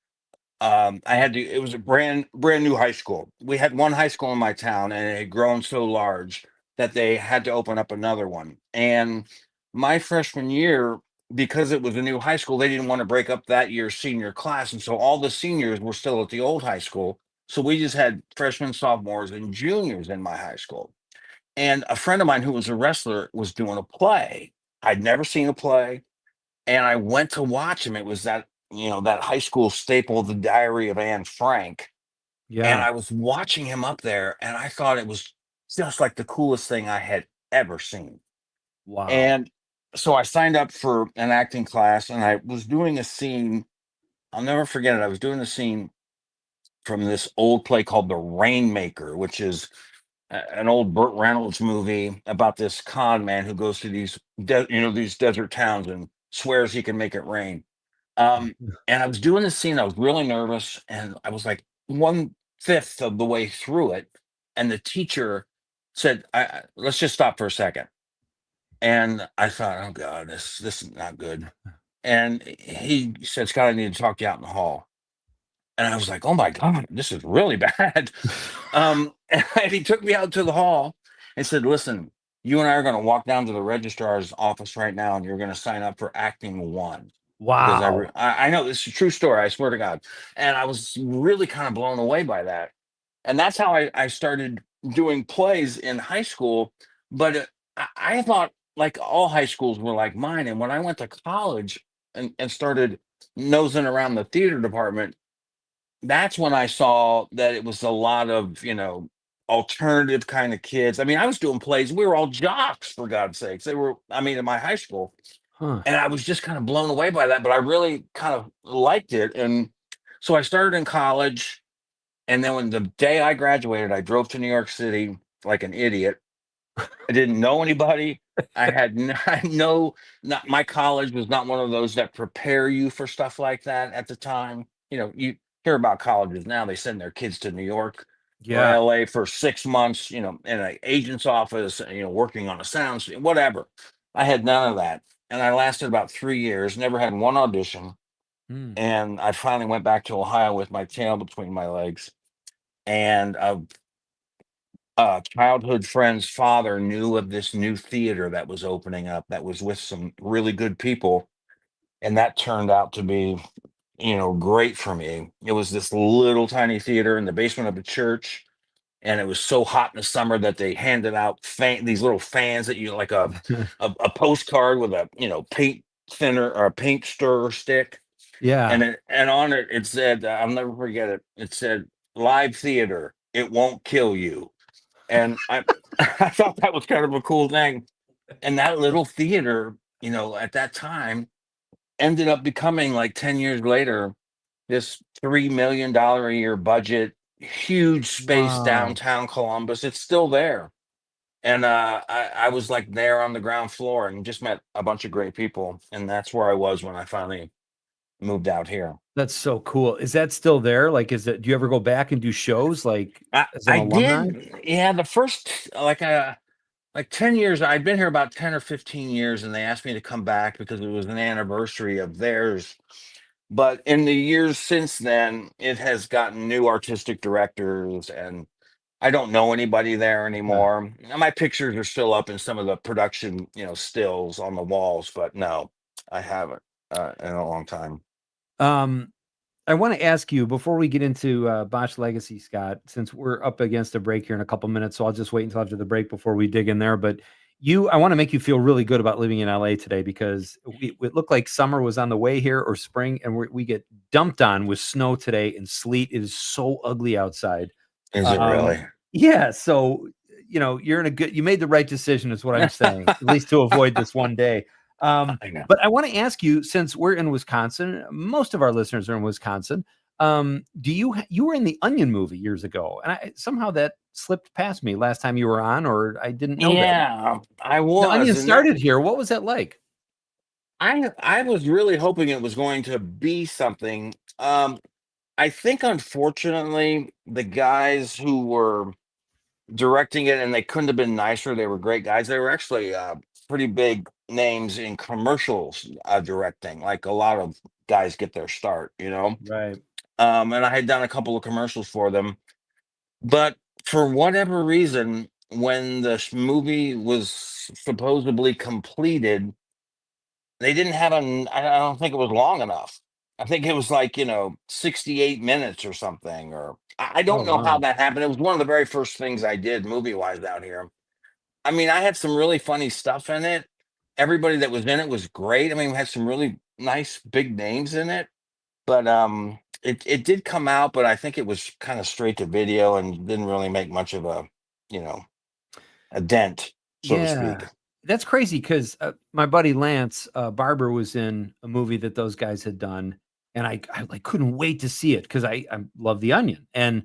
it was a brand new high school. We had one high school in my town, and it had grown so large that they had to open up another one. And my freshman year, because it was a new high school, they didn't want to break up that year's senior class, and so all the seniors were still at the old high school. So we just had freshmen, sophomores, and juniors in my high school. And a friend of mine who was a wrestler was doing a play. I'd never seen a play. and I went to watch him. It was that, that high school staple, The Diary of Anne Frank. And Yeah. I was watching him up there, and I thought it was just like the coolest thing I had ever seen. Wow. And so I signed up for an acting class, and I was doing a scene. I'll never forget it. I was doing a scene from this old play called The Rainmaker, which is an old Burt Reynolds movie about this con man who goes to these desert towns and swears he can make it rain. And I was doing this scene. I was really nervous, and I was like 1/5 of the way through it, and the teacher said, "Let's just stop for a second." And I thought, "Oh God, this is not good." And he said, "Scott, I need to talk to you out in the hall." And I was like, "Oh my God, this is really bad." And he took me out to the hall and said, "Listen, you and I are going to walk down to the registrar's office right now, and you're going to sign up for acting one." Because Wow. I know this is a true story. I swear to God. And I was really kind of blown away by that. And that's how I started doing plays in high school. But I thought like all high schools were like mine. And when I went to college and started nosing around the theater department, that's when I saw that it was a lot of, alternative kind of kids. I mean, I was doing plays. We were all jocks, for God's sakes. In my high school. Huh. And I was just kind of blown away by that, but I really kind of liked it. And so I started in college. And then when the day I graduated, I drove to New York City like an idiot. I didn't know anybody. I know, not my college was not one of those that prepare you for stuff like that at the time. You hear about colleges now, they send their kids to New York or Yeah. LA for 6 months, in an agent's office, working on a sound, whatever. I had none of that. And I lasted about 3 years, never had one audition. Hmm. And I finally went back to Ohio with my tail between my legs. And childhood friend's father knew of this new theater that was opening up that was with some really good people. And that turned out to be, great for me. It was this little tiny theater in the basement of a church. And it was so hot in the summer that they handed out these little fans that you like a postcard with a paint thinner or a paint stirrer stick, Yeah. and on it it said, I'll never forget it. It said, "Live theater. It won't kill you." And I I thought that was kind of a cool thing. And that little theater, at that time, ended up becoming like 10 years later this $3 million a year budget, huge space Wow. downtown Columbus. It's still there. And I was like there on the ground floor and just met a bunch of great people. And that's where I was when I finally moved out here. That's so cool. Is that still there? Like, do you ever go back and do shows like as an I alumni? did, yeah. The first like 10 years, I'd been here about 10 or 15 years, and they asked me to come back because it was an anniversary of theirs. But in the years since then, it has gotten new artistic directors, and I don't know anybody there Yeah. anymore. Now, my pictures are still up in some of the production, stills on the walls, but no, I haven't in a long time. Um, I want to ask you before we get into Bosch Legacy, Scott, since we're up against a break here in a couple minutes, so I'll just wait until after the break before we dig in there. But I want to make you feel really good about living in LA today because it looked like summer was on the way here or spring, and we get dumped on with snow today and sleet. It is so ugly outside. Is it really? Yeah. So, you made the right decision, is what I'm saying, at least to avoid this one day. I know. But I want to ask you, since we're in Wisconsin, most of our listeners are in Wisconsin. You were in the Onion movie years ago, and somehow that slipped past me last time you were on, or I didn't know that. Yeah, I The was. Onion And that, started here. What was that like? I was really hoping it was going to be something. I think, unfortunately, the guys who were directing it, and they couldn't have been nicer. They were great guys. They were actually pretty big names in commercials directing. Like a lot of guys get their start, Right. And I had done a couple of commercials for them, but for whatever reason, when the movie was supposedly completed, they didn't have I don't think it was long enough. I think it was like, 68 minutes or something, or I Oh, don't know how wow. that happened. It was one of the very first things I did movie wise out here. I mean, I had some really funny stuff in it, everybody that was in it was great. I mean, we had some really nice big names in it, but it did come out, but I think it was kind of straight to video and didn't really make much of a, a dent, so to speak. That's crazy because my buddy Lance Barber was in a movie that those guys had done, and I like couldn't wait to see it because I love The Onion, and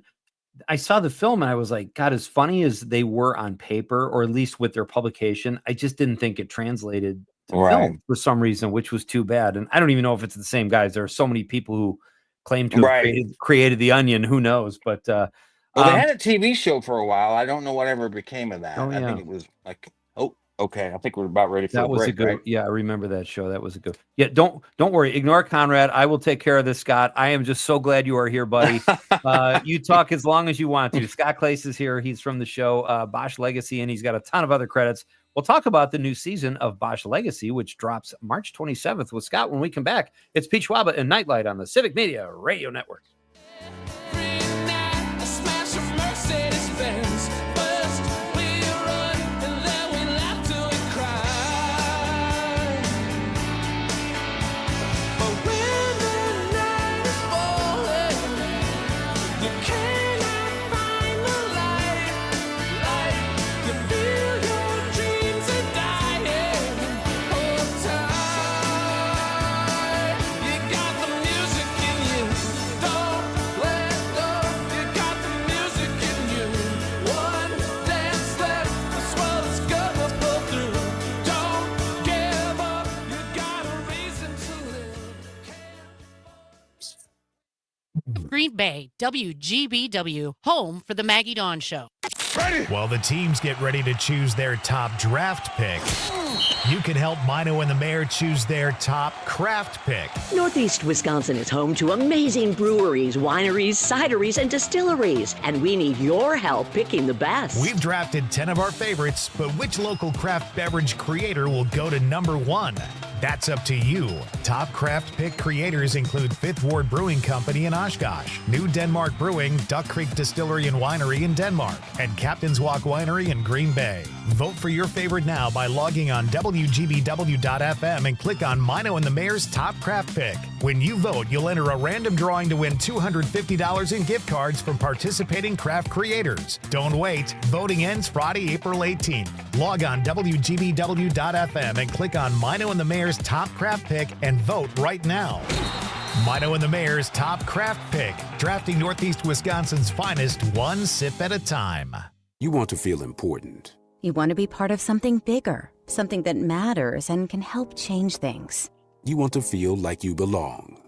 I saw the film and I was like, God, as funny as they were on paper, or at least with their publication, I just didn't think it translated to film for some reason, which was too bad. And I don't even know if it's the same guys. There are so many people who claim to have created The Onion. Who knows? But well, they had a TV show for a while. I don't know whatever became of that. I think it was like, okay. I think we're about ready for that the was break, a good. right? Yeah, I remember that show. That was a good. Yeah, don't worry. Ignore Conrad. I will take care of this, Scott. I am just so glad you are here, buddy. You talk as long as you want to. Scott Clace is here. He's from the show Bosch Legacy, and he's got a ton of other credits. We'll talk about the new season of Bosch Legacy, which drops March 27th with Scott when we come back. It's Pete Schwaba and Nite Light on the Civic Media Radio Network. Green Bay, WGBW, home for the Maggie Dawn Show. While the teams get ready to choose their top draft pick, you can help Mino and the Mayor choose their top craft pick. Northeast Wisconsin is home to amazing breweries, wineries, cideries, and distilleries, and we need your help picking the best. We've drafted 10 of our favorites, but which local craft beverage creator will go to number 1? That's up to you. Top craft pick creators include Fifth Ward Brewing Company in Oshkosh, New Denmark Brewing, Duck Creek Distillery and Winery in Denmark, and Captain's Walk Winery in Green Bay. Vote for your favorite now by logging on WGBW.FM and click on Mino and the Mayor's Top Craft Pick. When you vote, you'll enter a random drawing to win $250 in gift cards from participating craft creators. Don't wait. Voting ends Friday, April 18th. Log on WGBW.FM and click on Mino and the Mayor's Top Craft Pick and vote right now. Mino and the Mayor's Top Craft Pick, drafting Northeast Wisconsin's finest one sip at a time. You want to feel important. You want to be part of something bigger, something that matters and can help change things. You want to feel like you belong.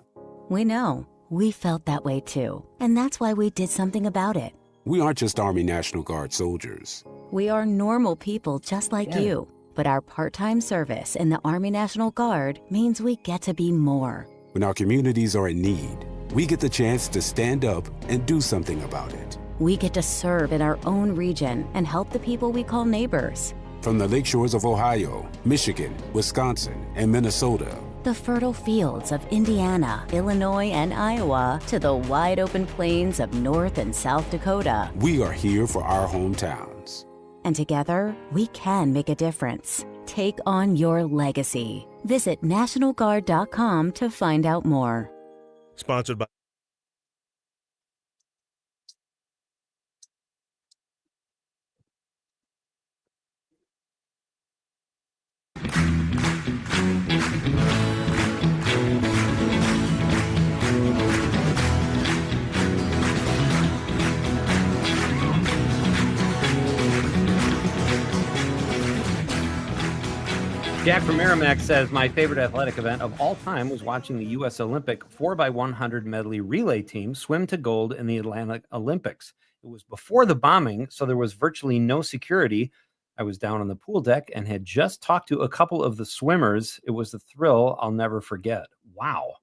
We know. We felt that way too. And that's why we did something about it. We aren't just Army National Guard soldiers. We are normal people just like you. But our part-time service in the Army National Guard means we get to be more. When our communities are in need, we get the chance to stand up and do something about it. We get to serve in our own region and help the people we call neighbors. From the lakeshores of Ohio, Michigan, Wisconsin, and Minnesota, the fertile fields of Indiana, Illinois, and Iowa, to the wide open plains of North and South Dakota. We are here for our hometowns. And together, we can make a difference. Take on your legacy. Visit NationalGuard.com to find out more. Sponsored by Jack from Merrimack says, my favorite athletic event of all time was watching the U.S. Olympic 4x100 medley relay team swim to gold in the Atlanta Olympics. It was before the bombing, so there was virtually no security. I was down on the pool deck and had just talked to a couple of the swimmers. It was a thrill I'll never forget. Wow.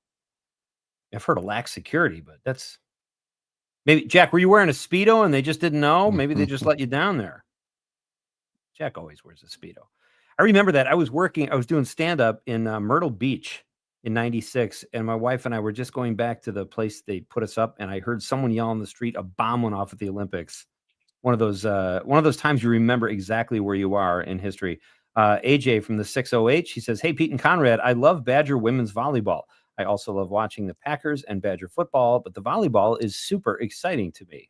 I've heard of lax security, but that's... Maybe, Jack, were you wearing a Speedo and they just didn't know? Maybe they just let you down there. Jack always wears a Speedo. I remember that. I was doing stand-up in Myrtle Beach in 96, and my wife and I were just going back to the place they put us up, and I heard someone yell on the street, a bomb went off at the Olympics. One of those times you remember exactly where you are in history. AJ from the 608, she says, "Hey, Pete and Conrad, I love Badger women's volleyball. I also love watching the Packers and Badger football, but the volleyball is super exciting to me."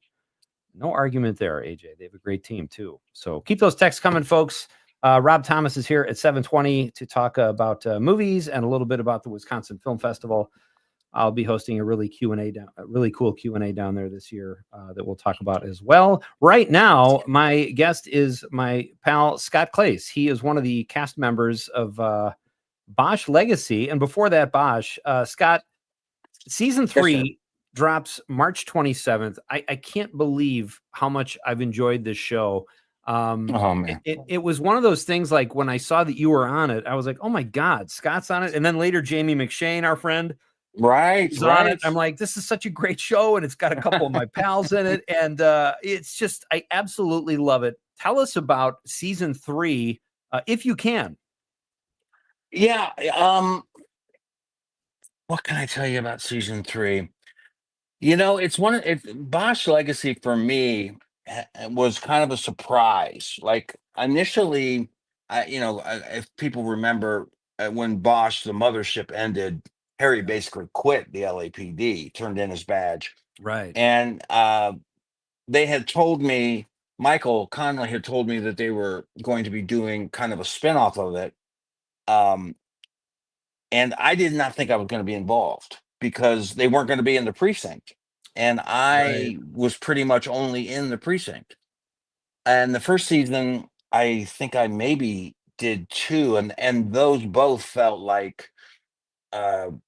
No argument there, AJ. They have a great team, too. So keep those texts coming, folks. Rob Thomas is here at 7:20 to talk about movies and a little bit about the Wisconsin Film Festival. I'll be hosting a really cool Q&A down there this year that we'll talk about as well. Right now, my guest is my pal Scott Clace. He is one of the cast members of Bosch Legacy, and before that, Bosch. Scott, season 3 drops March 27th. I can't believe how much I've enjoyed this show. Oh, man. It was one of those things, like when I saw that you were on it, I was like, oh my God, Scott's on it. And then later, Jamie McShane, our friend, was on it. I'm like, this is such a great show, and it's got a couple of my pals in it. And it's just, I absolutely love it. Tell us about season 3, if you can. Yeah. What can I tell you about season 3? It's Bosch Legacy for me was kind of a surprise. Like initially, if people remember when Bosch, the mothership, ended, Harry basically quit the LAPD, turned in his badge. Right. And they had told me, Michael Connelly had told me that they were going to be doing kind of a spinoff of it. And I did not think I was going to be involved because they weren't going to be in the precinct. And I was pretty much only in the precinct. And the first season, I think I maybe did 2. And those both felt like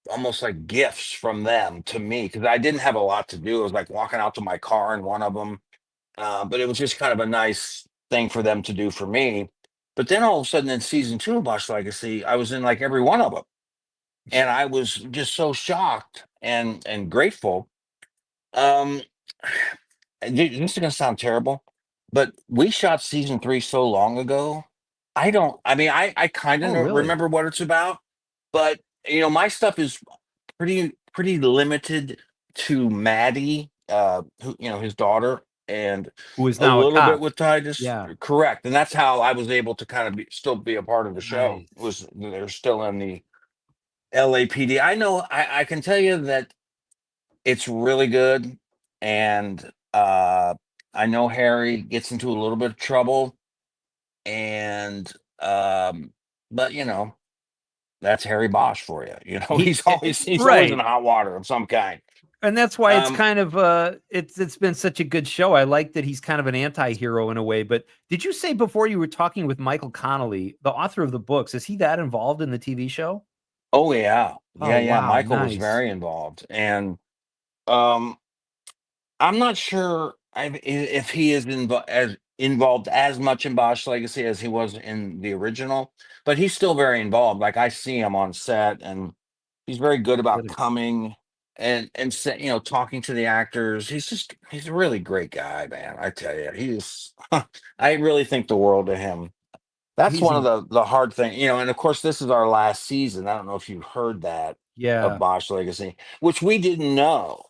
almost like gifts from them to me, because I didn't have a lot to do. It was like walking out to my car in one of them. But it was just kind of a nice thing for them to do for me. But then all of a sudden in season 2 of Bosch Legacy, I was in like every one of them. And I was just so shocked and grateful. This is going to sound terrible, but we shot season 3 so long ago. I kind of really? remember what it's about, but my stuff is pretty limited to Maddie, who, his daughter, and Who is a now a little cop. bit with Titus. Yeah. Correct. And that's how I was able to kind of still be a part of the show. Nice. Was they're still in the LAPD. I know I can tell you that it's really good. And I know Harry gets into a little bit of trouble. And but that's Harry Bosch for you. He's always always in hot water of some kind. And that's why it's kind of it's been such a good show. I like that he's kind of an anti-hero in a way. But did you say before you were talking with Michael Connelly, the author of the books, is he that involved in the TV show? Oh yeah. Oh, Yeah. wow, Michael was nice. very involved. And I'm not sure if he is involved as much in Bosch Legacy as he was in the original, but he's still very involved. Like I see him on set, and he's very good about coming and talking to the actors. He's a really great guy, man. I tell you, he's. I really think the world of him. That's one of the hard thing, and of course this is our last season. I don't know if you heard that of Bosch Legacy, which we didn't know.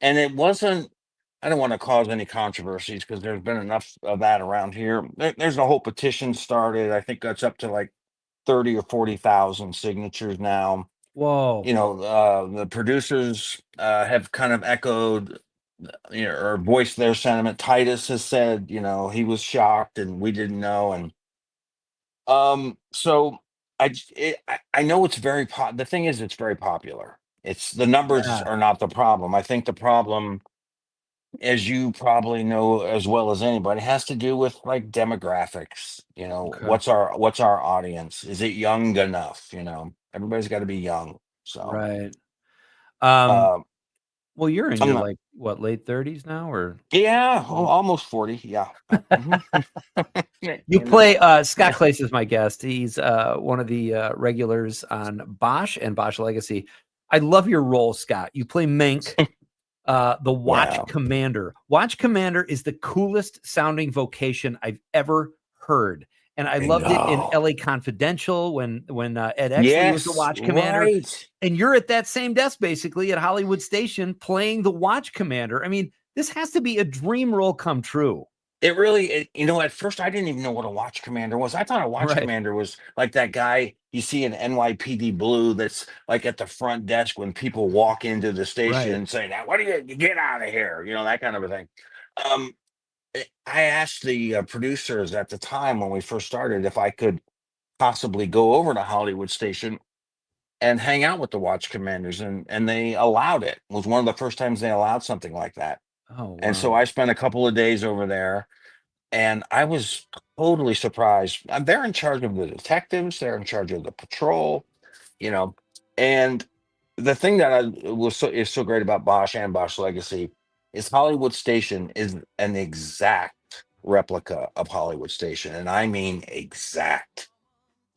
And it wasn't, I don't want to cause any controversies because there's been enough of that around here. There's a whole petition started. I think that's up to like 30 or 40,000 signatures now. Whoa. The producers have kind of echoed, or voiced their sentiment. Titus has said, he was shocked and we didn't know. And so I know it's very the thing is it's very popular. It's the numbers are not the problem. I think the problem, as you probably know as well as anybody, has to do with like demographics. What's our audience? Is it young enough? Everybody's got to be young. So right. Um, Well, you're in I'm your not- late 30s now, or yeah, almost 40. Yeah. you play Scott Clace is my guest. He's one of the regulars on Bosch and Bosch Legacy. I love your role, Scott. You play Mink, the Watch Commander. Watch Commander is the coolest sounding vocation I've ever heard. And I loved it in LA Confidential when Ed Exley was the Watch Commander. Right. And you're at that same desk basically at Hollywood Station playing the Watch Commander. I mean, this has to be a dream role come true. It really, at first I didn't even know what a watch commander was. I thought a watch Right. commander was like that guy you see in NYPD Blue that's like at the front desk when people walk into the station Right. and say, "Now, what do you get out of here?" That kind of a thing. Um, I asked the producers at the time when we first started if I could possibly go over to Hollywood Station and hang out with the watch commanders, and they allowed it. It was one of the first times they allowed something like that. Oh, And so wow. I spent a couple of days over there, and I was totally surprised. They're in charge of the detectives, they're in charge of the patrol, you know. And the thing that is so great about Bosch and Bosch Legacy is Hollywood Station is an exact replica of Hollywood Station, and I mean exact.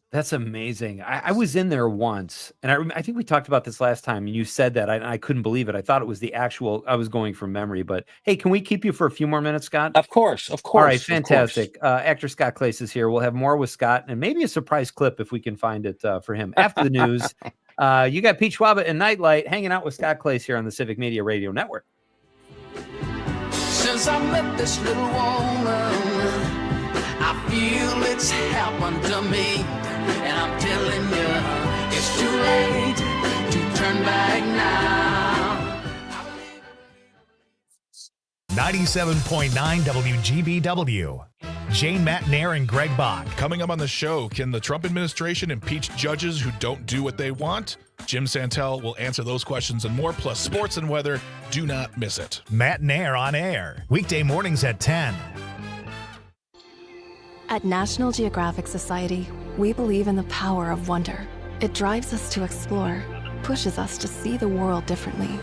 That's amazing. I was in there once, and I think we talked about this last time, and you said that. I couldn't believe it. I thought it was the actual. I was going from memory, but hey, can we keep you for a few more minutes, Scott? Of course, All right, fantastic. Actor Scott Clace is here. We'll have more with Scott, and maybe a surprise clip if we can find it for him after the news. You got Pete Schwaba and Nite hanging out with Scott Clace here on the Civic Media Radio Network. Since I met this little woman, I feel it's happened to me. And I'm telling you, it's too late to turn back now. 97.9 WGBW. Jane Matnair and Greg Bach. Coming up on the show, can the Trump administration impeach judges who don't do what they want? Jim Santel will answer those questions and more, plus sports and weather. Do not miss it. Matnair on air. Weekday mornings at 10. At National Geographic Society, we believe in the power of wonder. It drives us to explore, pushes us to see the world differently,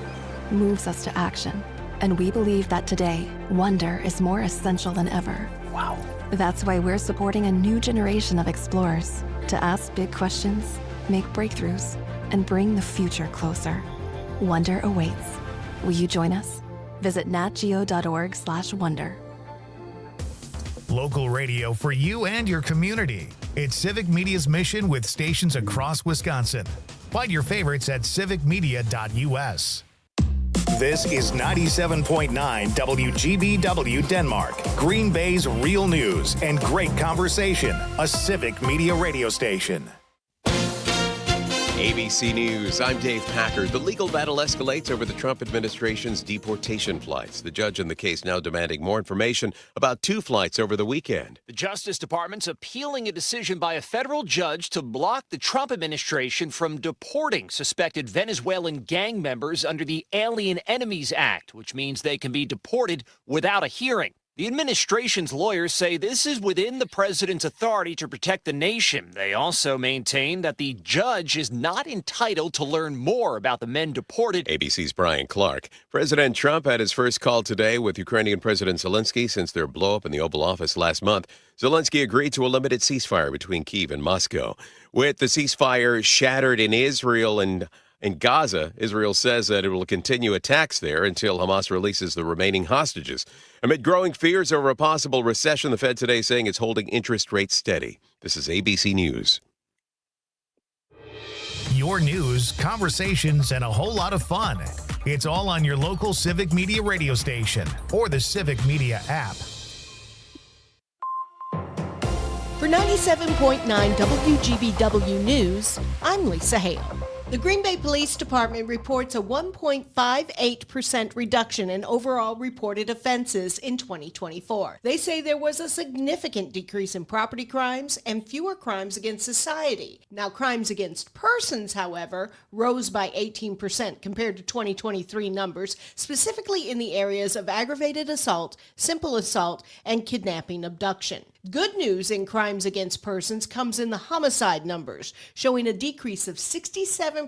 moves us to action. And we believe that today, wonder is more essential than ever. Wow. That's why we're supporting a new generation of explorers to ask big questions, make breakthroughs, and bring the future closer. Wonder awaits. Will you join us? Visit natgeo.org/wonder. Local radio for you and your community. It's Civic Media's mission with stations across Wisconsin. Find your favorites at civicmedia.us. This is 97.9 WGBW Denmark, Green Bay's real news and great conversation, a Civic Media radio station. ABC News, I'm Dave Packard. The legal battle escalates over the Trump administration's deportation flights. The judge in the case now demanding more information about 2 flights over the weekend. The Justice Department's appealing a decision by a federal judge to block the Trump administration from deporting suspected Venezuelan gang members under the Alien Enemies Act, which means they can be deported without a hearing. The administration's lawyers say this is within the president's authority to protect the nation. They also maintain that the judge is not entitled to learn more about the men deported. ABC's Brian Clark. President Trump had his first call today with Ukrainian President Zelensky since their blow-up in the Oval Office last month. Zelensky agreed to a limited ceasefire between Kyiv and Moscow. With the ceasefire shattered in Israel and in Gaza, Israel says that it will continue attacks there until Hamas releases the remaining hostages. Amid growing fears over a possible recession, the Fed today saying it's holding interest rates steady. This is ABC News. Your news, conversations, and a whole lot of fun. It's all on your local Civic Media radio station or the Civic Media app. For 97.9 WGBW News, I'm Lisa Hale. The Green Bay Police Department reports a 1.58% reduction in overall reported offenses in 2024. They say there was a significant decrease in property crimes and fewer crimes against society. Now, crimes against persons, however, rose by 18% compared to 2023 numbers, specifically in the areas of aggravated assault, simple assault, and kidnapping abduction. Good news in crimes against persons comes in the homicide numbers, showing a decrease of 67%,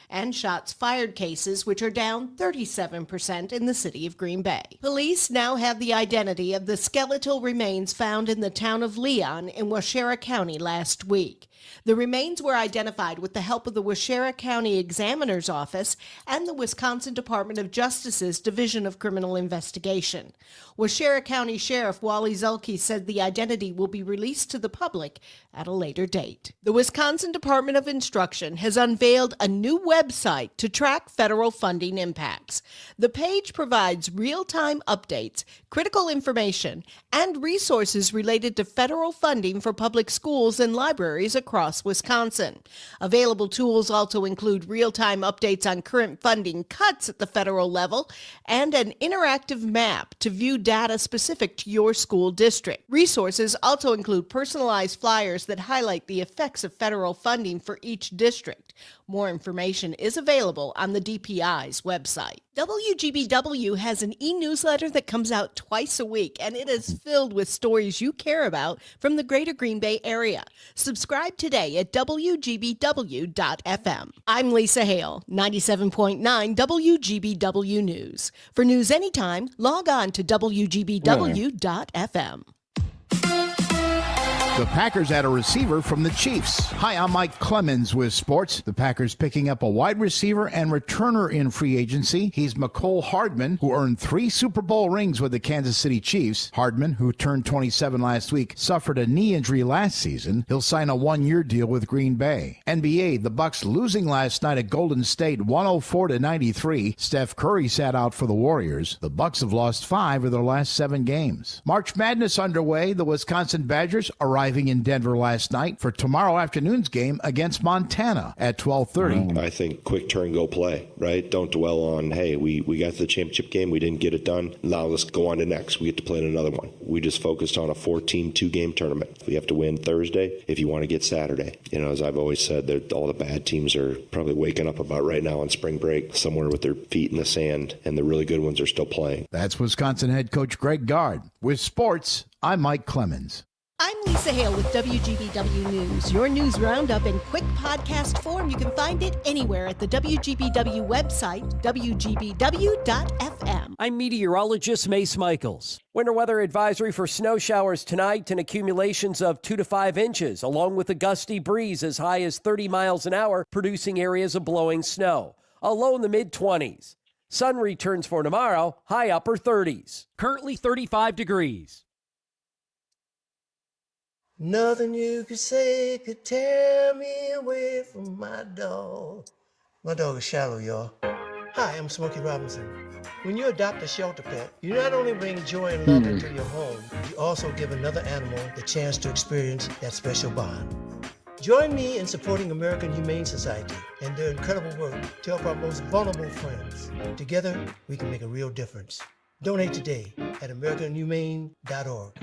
and shots fired cases, which are down 37% in the city of Green Bay. Police now have the identity of the skeletal remains found in the town of Leon in Waushara County last week. The remains were identified with the help of the Waushara County Examiner's Office and the Wisconsin Department of Justice's Division of Criminal Investigation. Waushara County Sheriff Wally Zelke said the identity will be released to the public at a later date. The Wisconsin Department of Instruction has unveiled a new website to track federal funding impacts. The page provides real-time updates, critical information, and resources related to federal funding for public schools and libraries across Wisconsin. Available tools also include real-time updates on current funding cuts at the federal level and an interactive map to view data specific to your school district. Resources also include personalized flyers that highlight the effects of federal funding for each district. More information is available on the DPI's website. WGBW has an e-newsletter that comes out twice a week, and it is filled with stories you care about from the greater Green Bay area. Subscribe today at WGBW.FM. I'm Lisa Hale, 97.9 WGBW News. For news anytime, log on to WGBW.FM. The Packers add a receiver from the Chiefs. Hi, I'm Mike Clemens with sports. The Packers picking up a wide receiver and returner in free agency. He's McCole Hardman, who earned 3 Super Bowl rings with the Kansas City Chiefs. Hardman, who turned 27 last week, suffered a knee injury last season. He'll sign a 1-year deal with Green Bay. NBA, the Bucks losing last night at Golden State 104-93. Steph Curry sat out for the Warriors. The Bucks have lost 5 of their last 7 games. March Madness underway. The Wisconsin Badgers arriving in Denver last night for tomorrow afternoon's game against Montana at 12:30. I think quick turn, go play, right? Don't dwell on, hey, we got to the championship game, we didn't get it done. Now let's go on to next. We get to play in another one. We just focused on a 4-team, 2-game tournament. We have to win Thursday if you want to get Saturday. You know, as I've always said, that all the bad teams are probably waking up about right now on spring break, somewhere with their feet in the sand, and the really good ones are still playing. That's Wisconsin head coach Greg Gard. With sports, I'm Mike Clemens. I'm Lisa Hale with WGBW News. Your news roundup in quick podcast form. You can find it anywhere at the WGBW website, WGBW.FM. I'm meteorologist Mace Michaels. Winter weather advisory for snow showers tonight and accumulations of 2 to 5 inches, along with a gusty breeze as high as 30 miles an hour, producing areas of blowing snow. A low in the mid-20s. Sun returns for tomorrow, high upper 30s. Currently 35 degrees. Nothing you could say could tear me away from my dog. My dog is Shallow, y'all. Hi, I'm Smokey Robinson. When you adopt a shelter pet, you not only bring joy and love into your home, you also give another animal the chance to experience that special bond. Join me in supporting American Humane Society and their incredible work to help our most vulnerable friends. Together, we can make a real difference. Donate today at AmericanHumane.org.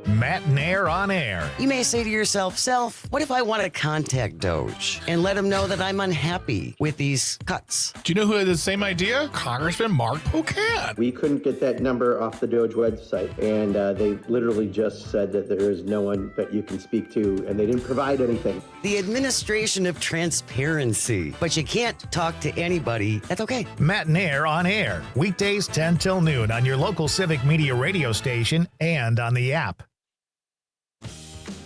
Matt and Air on Air. You may say to yourself, Self, what if I want to contact Doge and let him know that I'm unhappy with these cuts? Do you know who had the same idea? Congressman Mark Pocan. We couldn't get that number off the Doge website, and they literally just said that there is no one that you can speak to, and they didn't provide anything. The administration of transparency. But you can't talk to anybody. That's okay. Matt and Air on Air. Weekdays 10 till noon on your local Civic Media radio station and on the app.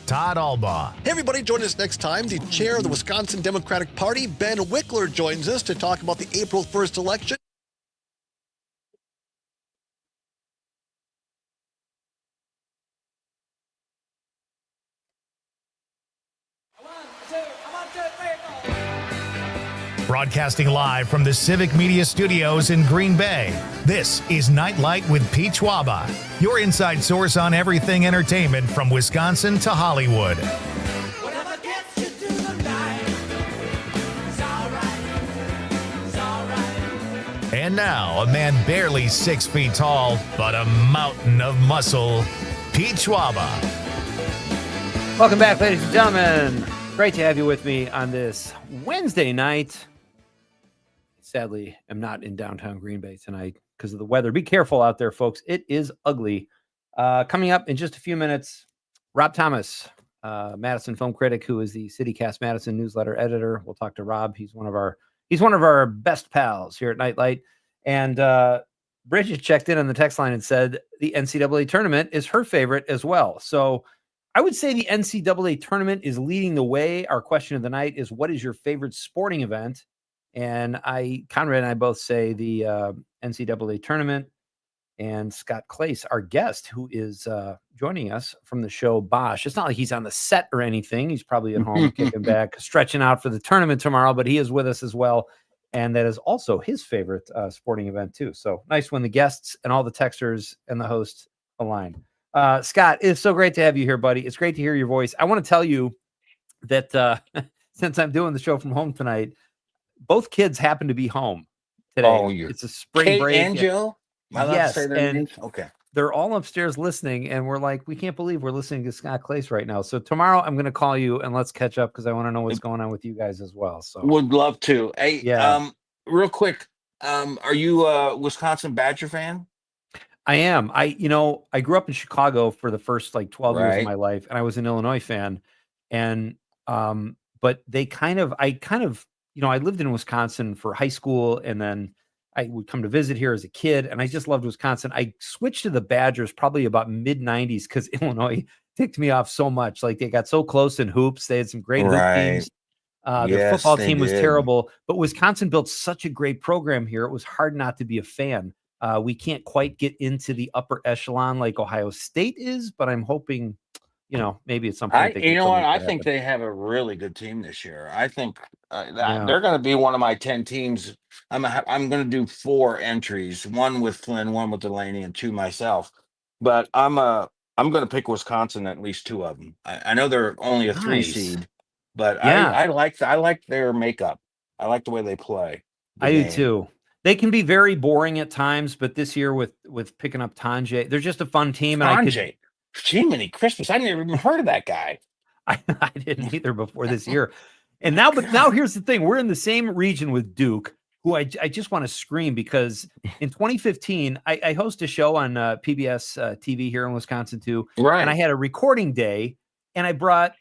Todd Albaugh. Hey, everybody, join us next time. The chair of the Wisconsin Democratic Party, Ben Wickler, joins us to talk about the April 1st election. Broadcasting live from the Civic Media Studios in Green Bay, this is Night Light with Pete Schwaba, your inside source on everything entertainment from Wisconsin to Hollywood. And now, a man barely 6 feet tall, but a mountain of muscle, Pete Schwaba. Welcome back, ladies and gentlemen. Great to have you with me on this Wednesday night. Sadly, I'm not in downtown Green Bay tonight because of the weather. Be careful out there, folks. It is ugly. Coming up in just a few minutes, Rob Thomas, Madison film critic, who is the CityCast Madison newsletter editor. We'll talk to Rob. He's one of our best pals here at Nightlight. And Bridget checked in on the text line and said the NCAA tournament is her favorite as well. So I would say the NCAA tournament is leading the way. Our question of the night is, what is your favorite sporting event? And Conrad and I both say the NCAA tournament. And Scott Clace, our guest, who is joining us from the show Bosch. It's not like he's on the set or anything. He's probably at home kicking back, stretching out for the tournament tomorrow, but he is with us as well. And that is also his favorite sporting event, too. So nice when the guests and all the texters and the host align. Scott, it's so great to have you here, buddy. It's great to hear your voice. I want to tell you that since I'm doing the show from home tonight, both kids happen to be home today. Oh, it's a spring Kate break. and Joe? Am I allowed to say their names? Okay. They're all upstairs listening, and we're like, we can't believe we're listening to Scott Clace right now. So tomorrow I'm going to call you and let's catch up because I want to know what's going on with you guys as well. So Would love to. Hey, yeah. Real quick, are you a Wisconsin Badger fan? I am. I grew up in Chicago for the first 12 years of my life, and I was an Illinois fan. And but I lived in Wisconsin for high school, and then I would come to visit here as a kid, and I just loved Wisconsin. I switched to the Badgers probably about mid-90s because Illinois ticked me off so much. Like, they got so close in hoops. They had some great hoop teams. Their football team was terrible, but Wisconsin built such a great program here. It was hard not to be a fan. We can't quite get into the upper echelon like Ohio State is, but I'm hoping, maybe at some point. I think they have a really good team this year. I think they're going to be one of my 10 teams. I'm going to do 4 entries, 1 with Flynn, 1 with Delaney, and 2 myself. But I'm going to pick Wisconsin, at least 2 of them. I know they're only a 3 seed, but I like their makeup. I like the way they play. I do too. They can be very boring at times, but this year with picking up Tanjay, they're just a fun team. Tanjay, Jiminy Christmas! I never even heard of that guy. I didn't either before this year. And now here's the thing: we're in the same region with Duke, who I just want to scream because in 2015 I host a show on PBS TV here in Wisconsin too, right? And I had a recording day, and I brought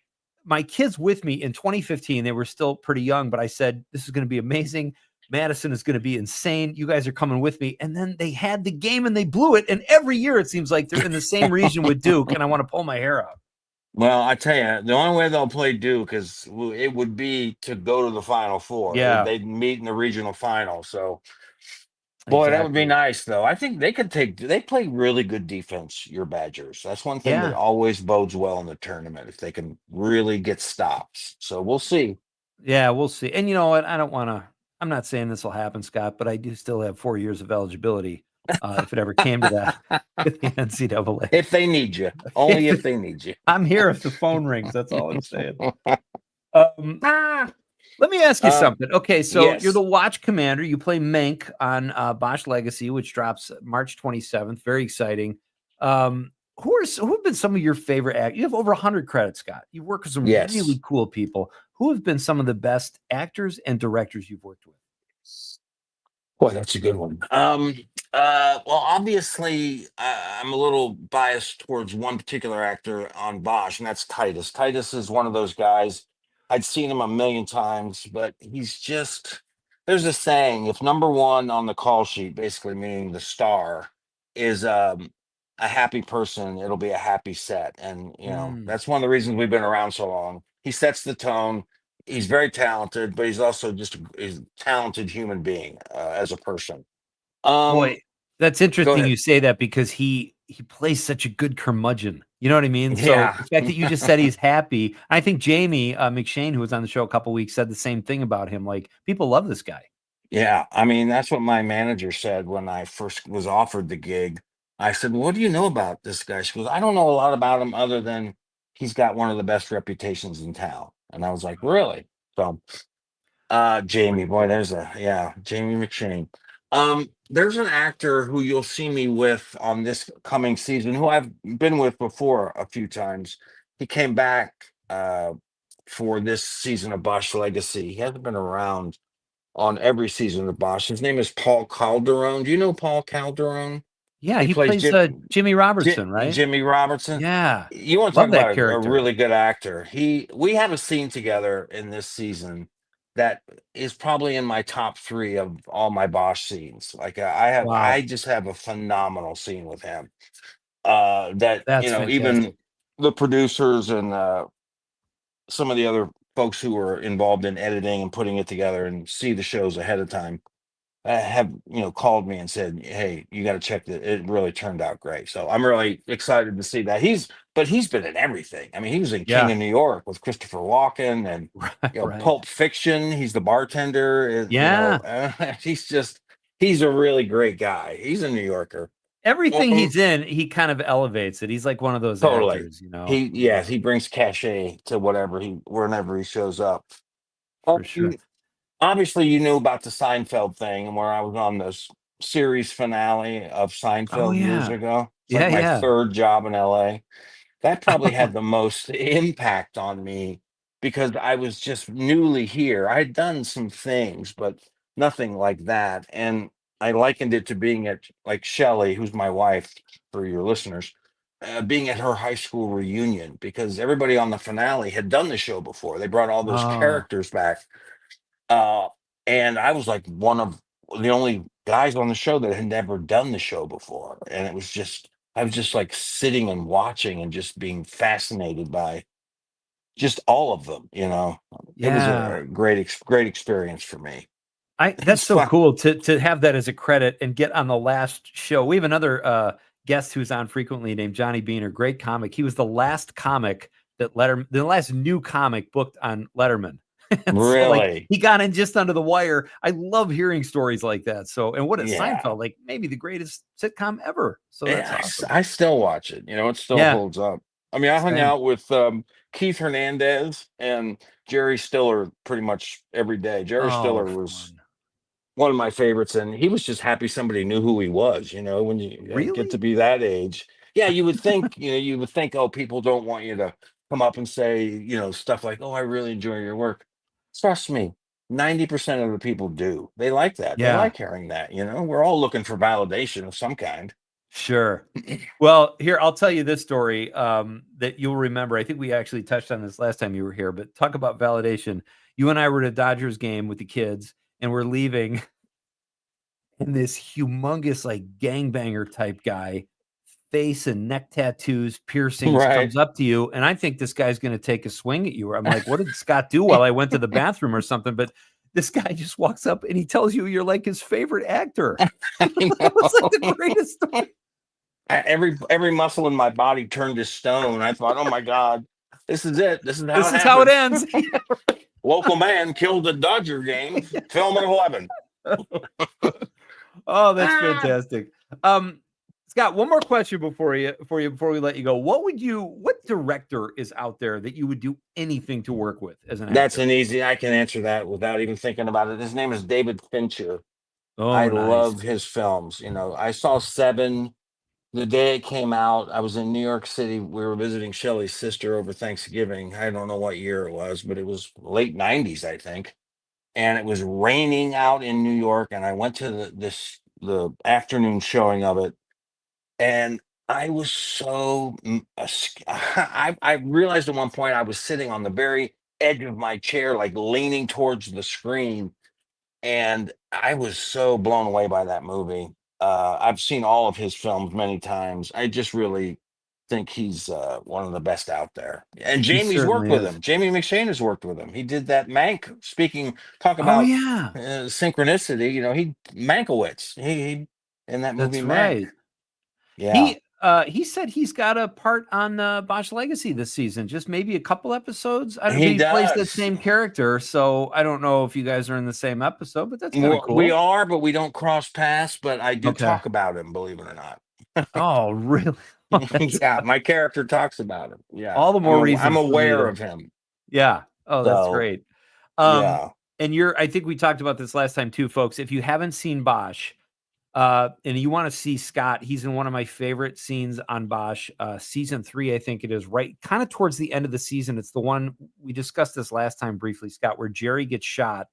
my kids with me in 2015. They were still pretty young, but I said, "This is going to be amazing. Madison is going to be insane. You guys are coming with me." And then they had the game and they blew it. And every year it seems like they're in the same region with Duke, and I want to pull my hair out. Well, I tell you, the only way they'll play Duke it would be to go to the Final Four. Yeah, they'd meet in the regional final. So, boy, that would be nice, though. I think they could they play really good defense, your Badgers. That's one thing that always bodes well in the tournament, if they can really get stops. So we'll see. Yeah, we'll see. And you know what? I'm not saying this will happen, Scott, but I do still have 4 years of eligibility if it ever came to that with the NCAA. If they need you. Only if they need you. I'm here if the phone rings. That's all I'm saying. Let me ask you something. Okay, so you're the watch commander. You play Menk on Bosch Legacy, which drops March 27th. Very exciting. Who have been some of your favorite actors? You have over 100 credits, Scott. You work with some really cool people. Who have been some of the best actors and directors you've worked with? Boy, that's a good one. Well, obviously, I'm a little biased towards one particular actor on Bosch, and that's Titus. Titus is one of those guys. I'd seen him a million times, but he's just, there's a saying, if number 1 on the call sheet, basically meaning the star, is a happy person, it'll be a happy set. And, that's one of the reasons we've been around so long. He sets the tone. He's very talented, but he's also just a talented human being as a person. Boy, that's interesting you say that because he plays such a good curmudgeon. You know what I mean? So the fact that you just said he's happy, I think Jamie McShane, who was on the show a couple of weeks, said the same thing about him. Like, people love this guy. Yeah, I mean, that's what my manager said when I first was offered the gig. I said, "What do you know about this guy?" She goes, "I don't know a lot about him other than he's got one of the best reputations in town." And I was like, "Really?" So, Jamie, boy, Jamie McShane. There's an actor who you'll see me with on this coming season, who I've been with before a few times. He came back for this season of Bosch Legacy. He hasn't been around on every season of Bosch. His name is Paul Calderon. Do you know Paul Calderon? Yeah, he plays Jimmy Robertson, right? Jimmy Robertson. Yeah. You want to talk about a character. really good actor. We have a scene together in this season that is probably in my top 3 of all my Bosch scenes. Like I just have a phenomenal scene with him. That's fantastic. even the producers and some of the other folks who were involved in editing and putting it together and see the shows ahead of time have called me and said, "Hey, you got to check that. It really turned out great." So I'm really excited to see that. He's been in everything. I mean, he was in King Yeah. of New York with Christopher Walken, and Right. Pulp Fiction. He's the bartender. Yeah. He's a really great guy. He's a New Yorker. Everything he's in, he kind of elevates it. He's like one of those Totally. actors, you know. He brings cachet to whenever he shows up. For sure. Obviously, you knew about the Seinfeld thing, and where I was on the series finale of Oh Seinfeld years yeah. ago. It's like Yeah, my yeah. third job in LA. That probably had the most impact on me because I was just newly here. I had done some things, but nothing like that. And I likened it to being at like Shelley, who's my wife for your listeners, being at her high school reunion because everybody on the finale had done the show before. They brought all those Oh. characters back. Uh, and I was like one of the only guys on the show that had never done the show before. And I was just like sitting and watching and just being fascinated by just all of them, It was Yeah. a great experience for me. That's It's so fun. cool to have that as a credit and get on the last show. We have another guest who's on frequently named Johnny Beaner, great comic. He was the last comic that the last new comic booked on Letterman. So like Really? he got in just under the wire. I love hearing stories like that. So, and what is Yeah. Seinfeld? Like maybe the greatest sitcom ever. So that's Yeah, awesome. I still watch it. It still Yeah. holds up. I mean, I hung Same. out with Keith Hernandez and Jerry Stiller pretty much every day. Jerry Oh, Stiller was fun. one of my favorites, and he was just happy somebody knew who he was. When you get to Really? be that age, yeah, you would think, oh, people don't want you to come up and say, stuff like, "Oh, I really enjoy your work." Trust me, 90% of the people do. They like that. They Yeah. like hearing that. We're all looking for validation of some kind. Sure. Well, here, I'll tell you this story that you'll remember. I think we actually touched on this last time you were here, but talk about validation. You and I were at a Dodgers game with the kids, and we're leaving, and this humongous, like, gangbanger type guy, face and neck tattoos, piercings, Right. comes up to you, and I think this guy's going to take a swing at you. I'm like, what did Scott do while I went to the bathroom or something? But this guy just walks up and he tells you you're like his favorite actor. It was like the greatest story. Every muscle in my body turned to stone. I thought, oh my God, this is it. This is how This it is how it happens. ends. Local man killed a Dodger game. Film at 11. Oh, that's fantastic. Scott, one more question before we let you go. What director is out there that you would do anything to work with as an actor? That's I can answer that without even thinking about it. His name is David Fincher. Oh, I nice. love his films. I saw Seven the day it came out. I was in New York City. We were visiting Shelley's sister over Thanksgiving. I don't know what year it was, but it was late 90s, I think. And it was raining out in New York. And I went to the afternoon showing of it. And I was so I realized at one point I was sitting on the very edge of my chair, like leaning towards the screen, and I was so blown away by that movie. I've seen all of his films many times. I just really think he's one of the best out there. And He Jamie's worked certainly with is. him. Jamie McShane has worked with him. He did that Mank. Talk Oh about yeah, synchronicity. He Mankowitz. He in that movie that's Mank. right. Yeah. He said he's got a part on Bosch Legacy this season, just maybe a couple episodes. I don't know. He He plays that does. same character, so I don't know if you guys are in the same episode, but that's kind of cool. We are, but we don't cross paths. But I do Okay. talk about him, believe it or not. Oh, really? Oh, Yeah, my character talks about him. Yeah, all the more reason I'm for me aware to- of him. Yeah. Oh, that's So, great. yeah. And I think we talked about this last time too, folks. If you haven't seen Bosch, and you want to see Scott, he's in one of my favorite scenes on Bosch, season 3, I think it is, right kind of towards the end of the season. It's the one we discussed this last time briefly, Scott, where Jerry gets shot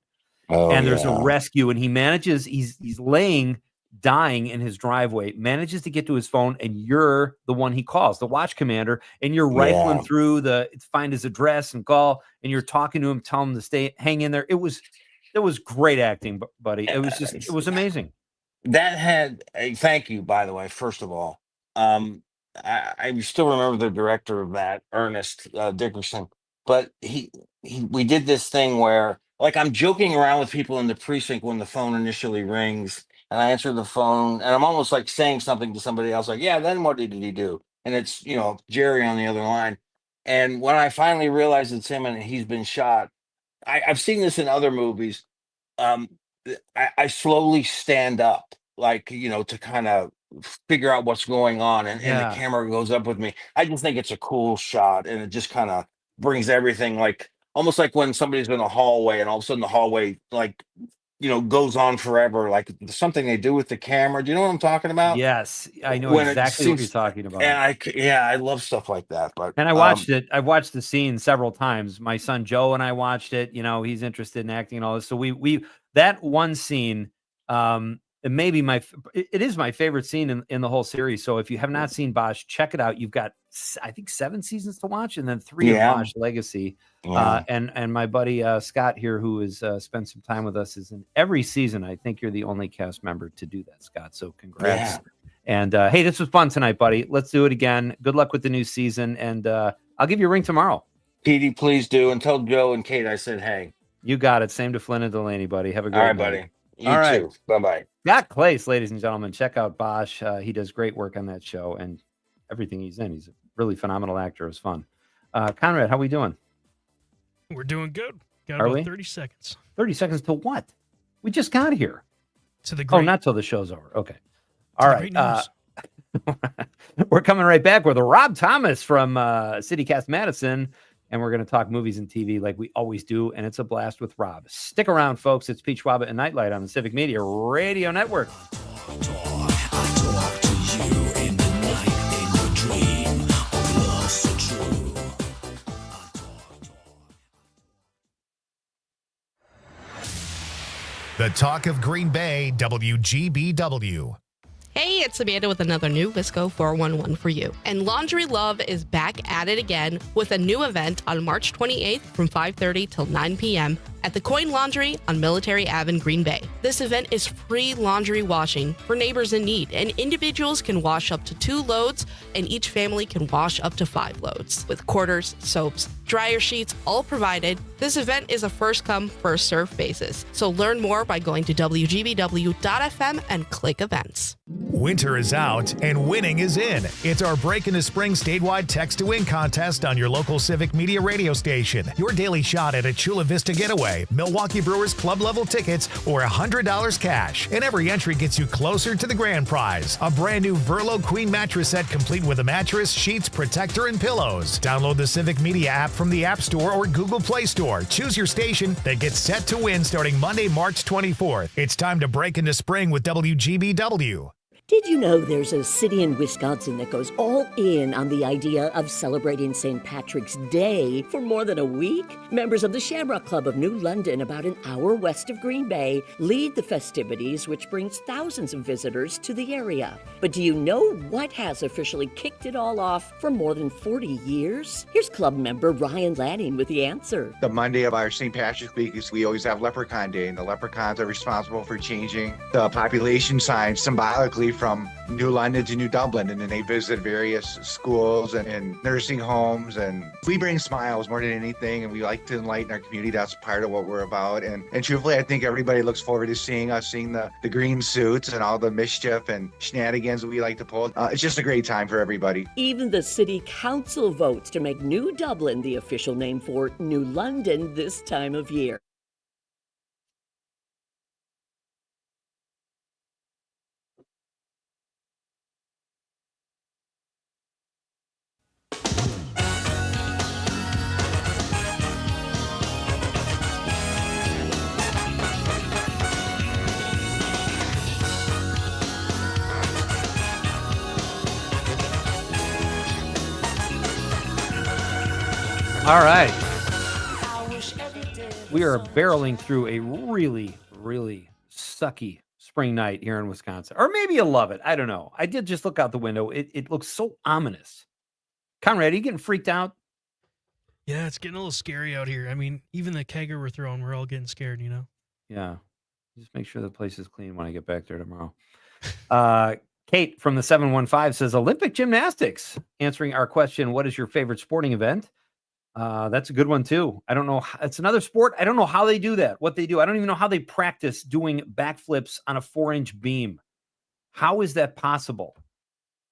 and there's a rescue, and he's laying dying in his driveway, manages to get to his phone, and you're the one he calls, the watch commander, and you're rifling through find his address and call, and you're talking to him, tell him to hang in there. It was great acting, buddy. It was amazing. That had a thank you, by the way, first of all. I still remember the director of that, Ernest Dickerson. But we did this thing where, like, I'm joking around with people in the precinct when the phone initially rings, and I answer the phone, and I'm almost like saying something to somebody else, like, "Yeah, then what did he do?" And it's Jerry on the other line. And when I finally realized it's him and he's been shot, I've seen this in other movies. um I slowly stand up, like, to kind of figure out what's going on, and the Yeah. camera goes up with me. I just think it's a cool shot, and it just kind of brings everything, like almost like when somebody's in a hallway and all of a sudden the hallway, like, goes on forever, like something they do with the camera. Do you know what I'm talking about? Yes, I know When it exactly what you're seems, talking about. and yeah, I love stuff like that. But And I watched it. I've watched the scene several times. My son Joe and I watched it. He's interested in acting and all this. So we that one scene, it may be it is my favorite scene in the whole series. So if you have not seen Bosch, check it out. You've got I think 7 seasons to watch, and then 3 of Yeah. Bosch Legacy. Yeah. And my buddy Scott here, who has spent some time with us, is in every season. I think you're the only cast member to do that, Scott. So congrats. Yeah. And hey, this was fun tonight, buddy. Let's do it again. Good luck with the new season, and I'll give you a ring tomorrow. Petey, please do, and tell Joe and Kate I said hey. You got it. Same to Flynn and Delaney, buddy. Have a great All right, night. buddy. You All right. too. Bye-bye. Scott Clace, ladies and gentlemen, check out Bosch. He does great work on that show and everything he's in. He's a really phenomenal actor. It was fun. Conrad, how we doing? We're doing good. Got Are about we? 30 seconds. 30 seconds to what? We just got here. To the Oh, great, not till the show's over. Okay. to All the right. great news. We're coming right back with Rob Thomas from CityCast Madison, and we're going to talk movies and TV like we always do, and it's a blast with Rob. Stick around, folks. It's Pete Schwaba and Nightlight on the Civic Media Radio Network. The talk of Green Bay, WGBW. Hey, it's Amanda with another new Visco 411 for you. And Laundry Love is back at it again with a new event on March 28th from 5:30 till 9 p.m. at the Coin Laundry on Military Ave in Green Bay. This event is free laundry washing for neighbors in need, and individuals can wash up to 2 loads, and each family can wash up to 5 loads with quarters, soaps, dryer sheets, all provided. This event is a first come, first served basis. So learn more by going to WGBW.FM and click events. Winter is out and winning is in. It's our Break into Spring statewide text to win contest on your local Civic Media radio station. Your daily shot at a Chula Vista getaway, Milwaukee Brewers club level tickets, or $100 cash. And every entry gets you closer to the grand prize. A brand new Verlo Queen mattress set complete with a mattress, sheets, protector, and pillows. Download the Civic Media app from the App Store or Google Play Store. Choose your station that gets set to win starting Monday, March 24th. It's time to break into spring with WGBW. Did you know there's a city in Wisconsin that goes all in on the idea of celebrating St. Patrick's Day for more than a week? Members of the Shamrock Club of New London, about an hour west of Green Bay, lead the festivities, which brings thousands of visitors to the area. But do you know what has officially kicked it all off for more than 40 years? Here's club member Ryan Lanning with the answer. The Monday of our St. Patrick's Week is we always have Leprechaun Day, and the leprechauns are responsible for changing the population signs symbolically from New London to New Dublin, and then they visit various schools and nursing homes, and we bring smiles more than anything, and we like to enlighten our community. That's part of what we're about, and truthfully, I think everybody looks forward to seeing us, seeing the green suits and all the mischief and shenanigans we like to pull. It's just a great time for everybody. Even the city council votes to make New Dublin the official name for New London this time of year. All right. We are barreling through a really, really sucky spring night here in Wisconsin. Or maybe you'll love it. I don't know. I did just look out the window. It looks so ominous. Conrad, are you getting freaked out? Yeah, it's getting a little scary out here. I mean, even the kegger we're throwing, we're all getting scared, you know? Yeah. Just make sure the place is clean when I get back there tomorrow. Kate from the 715 says Olympic gymnastics. Answering our question, what is your favorite sporting event? That's a good one too. I don't know. It's another sport. I don't know how they do that, what they do. I don't even know how they practice doing backflips on a 4-inch beam. How is that possible?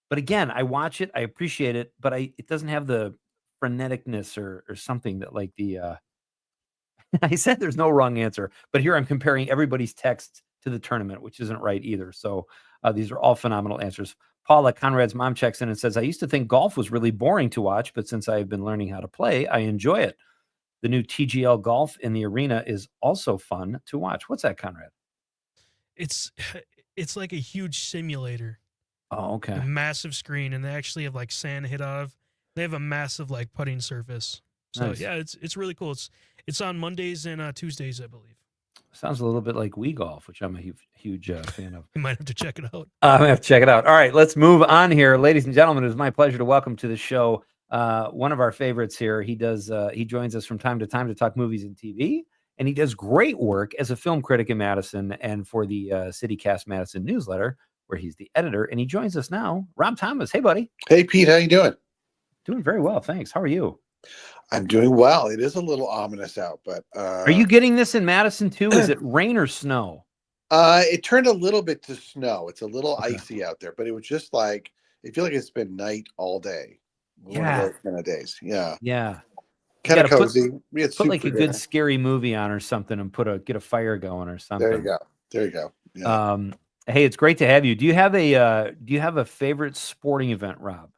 But again, I watch it. I appreciate it, but it doesn't have the freneticness or something that like the I said there's no wrong answer, but here I'm comparing everybody's text to the tournament, which isn't right either. So these are all phenomenal answers. Paula, Conrad's mom, checks in and says, I used to think golf was really boring to watch, but since I've been learning how to play, I enjoy it. The new TGL golf in the arena is also fun to watch. What's that, Conrad? It's like a huge simulator. Oh, okay. A massive screen, and they actually have like sand hit out of. They have a massive like putting surface. So Nice. yeah, it's really cool. It's on Mondays and Tuesdays, I believe. Sounds a little bit like Wii Golf, which I'm a huge fan of. You might have to check it out. I'm going to have to check it out. All right, let's move on here. Ladies and gentlemen, it is my pleasure to welcome to the show one of our favorites here. He joins us from time to time to talk movies and TV, and he does great work as a film critic in Madison and for the CityCast Madison newsletter, where he's the editor, and he joins us now. Rob Thomas. Hey, buddy. Hey, Pete. How you doing? Doing very well, thanks. How are you? I'm doing well. It is a little ominous out, but are you getting this in Madison too? Is it rain or snow? It turned a little bit to snow. It's a little icy out there, but it was just like I feel like it's been night all day. One of those kind of days. Yeah. Yeah. Kind of cozy. We had put like a dinner. good scary movie on or something and get a fire going or something. There you go. Yeah. Hey, it's great to have you. Do you have a favorite sporting event, Rob?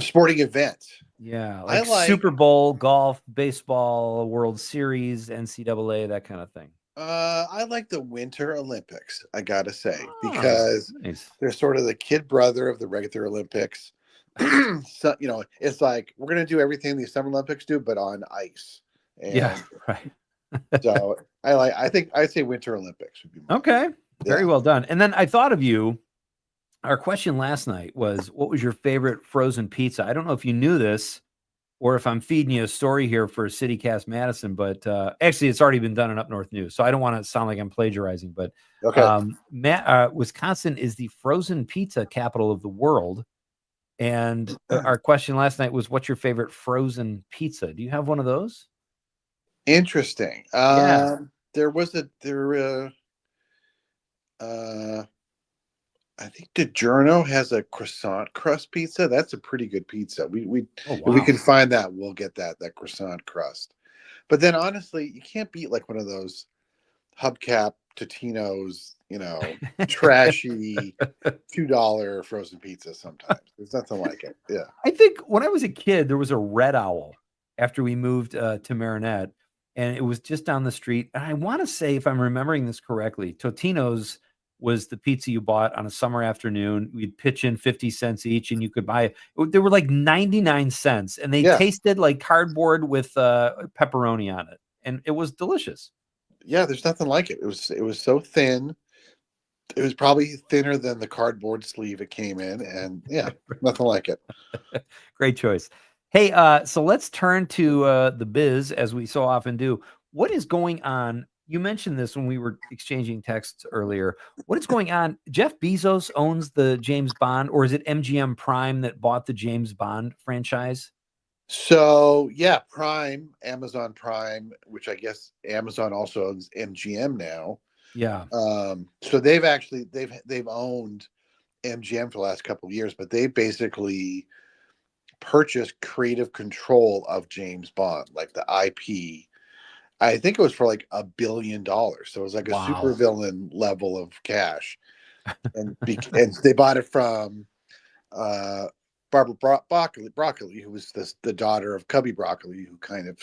Sporting event. Yeah, I like Super Bowl, golf, baseball, World Series, NCAA, that kind of thing. I like the Winter Olympics, I gotta say, because they're sort of the kid brother of the regular Olympics. So, it's like we're gonna do everything the Summer Olympics do, but on ice. And yeah, right. So I think I'd say Winter Olympics would be okay. Very well done. And then I thought of you. Our question last night was, what was your favorite frozen pizza? I don't know if you knew this or if I'm feeding you a story here for CityCast Madison, but actually it's already been done in Up North News. So I don't want to sound like I'm plagiarizing, but Wisconsin is the frozen pizza capital of the world. And our question last night was, what's your favorite frozen pizza? Do you have one of those? Interesting. I think DiGiorno has a croissant crust pizza. That's a pretty good pizza. If we can find that, we'll get that croissant crust. But then honestly, you can't beat like one of those hubcap Totino's, trashy $2 frozen pizza sometimes. There's nothing like it. Yeah. I think when I was a kid, there was a Red Owl after we moved to Marinette, and it was just down the street. And I want to say, if I'm remembering this correctly, Totino's was the pizza you bought on a summer afternoon. We'd pitch in 50 cents each and you could buy it. They were like 99 cents and they tasted like cardboard with pepperoni on it. And it was delicious. Yeah, there's nothing like it. It was so thin. It was probably thinner than the cardboard sleeve it came in. And yeah, nothing like it. Great choice. Hey, so let's turn to the biz as we so often do. What is going on? You mentioned this when we were exchanging texts earlier. What is going on? Jeff Bezos owns the James Bond, or is it MGM Prime that bought the James Bond franchise? So yeah, Prime, Amazon Prime, which I guess Amazon also owns MGM now. Yeah. So they've owned MGM for the last couple of years, but they basically purchased creative control of James Bond, like the IP. I think it was for like $1 billion. So it was like a super villain level of cash. And they bought it from Barbara Broccoli, who was the daughter of Cubby Broccoli, who kind of,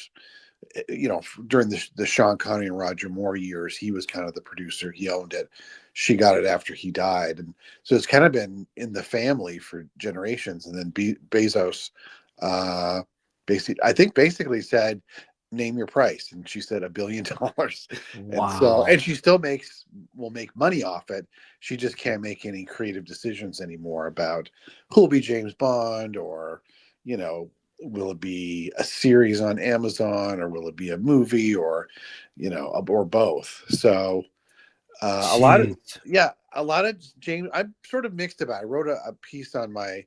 during the Sean Connery and Roger Moore years, he was kind of the producer. He owned it. She got it after he died. And so it's kind of been in the family for generations. And then Bezos basically said, name your price, and she said $1 billion. Wow. And she still will make money off it. She just can't make any creative decisions anymore about who'll be James Bond, or will it be a series on Amazon, or will it be a movie, or or both. So a lot of a lot of James. I'm sort of mixed about it. I wrote a piece on my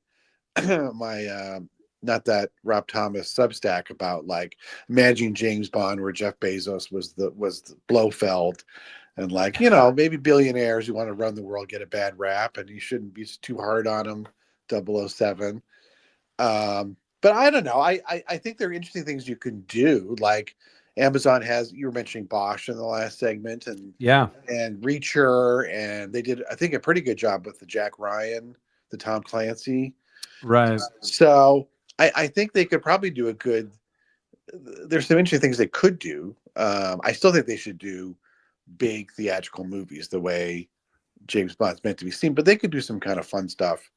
my not that Rob Thomas Substack about like managing James Bond, where Jeff Bezos was the Blofeld, and like maybe billionaires who want to run the world get a bad rap, and you shouldn't be too hard on them. 007. But I don't know. I think there are interesting things you can do. Like Amazon has, you were mentioning Bosch in the last segment, and Reacher, and they did, I think, a pretty good job with the Jack Ryan, the Tom Clancy. Right. So I think they could probably do a good. There's some interesting things they could do. I still think they should do big theatrical movies the way James Bond's meant to be seen, but they could do some kind of fun stuff.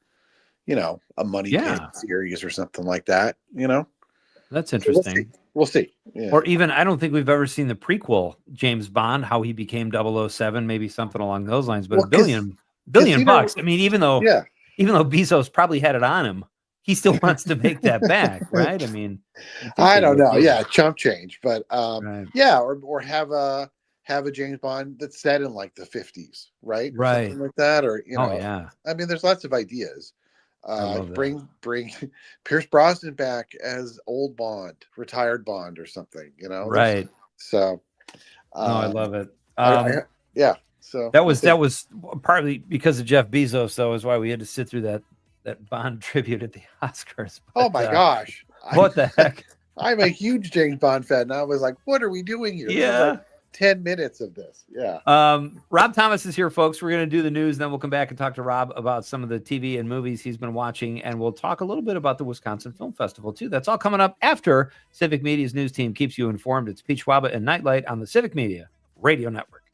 A money pit series or something like that. That's interesting. So we'll see. Yeah. Or even, I don't think we've ever seen the prequel James Bond, how he became 007, maybe something along those lines. But $1 billion bucks. I mean, even though Bezos probably had it on him, he still wants to make that back, right? I mean, I don't know. Yeah, chump change, but or have a James Bond that's set in like the 50s, right? Right. Something like that, or I mean, there's lots of ideas. Bring Pierce Brosnan back as old Bond, retired Bond, or something. Right. So, I love it. So that was partly because of Jeff Bezos, though, is why we had to sit through that Bond tribute at the Oscars. But, oh my gosh! What the heck? I'm a huge James Bond fan, and I was like, "What are we doing here?" Yeah. 10 minutes of this. Yeah. Rob Thomas is here, folks. We're going to do the news. Then we'll come back and talk to Rob about some of the TV and movies he's been watching. And we'll talk a little bit about the Wisconsin Film Festival, too. That's all coming up after Civic Media's news team keeps you informed. It's Pete Schwaba and Nite on the Civic Media Radio Network.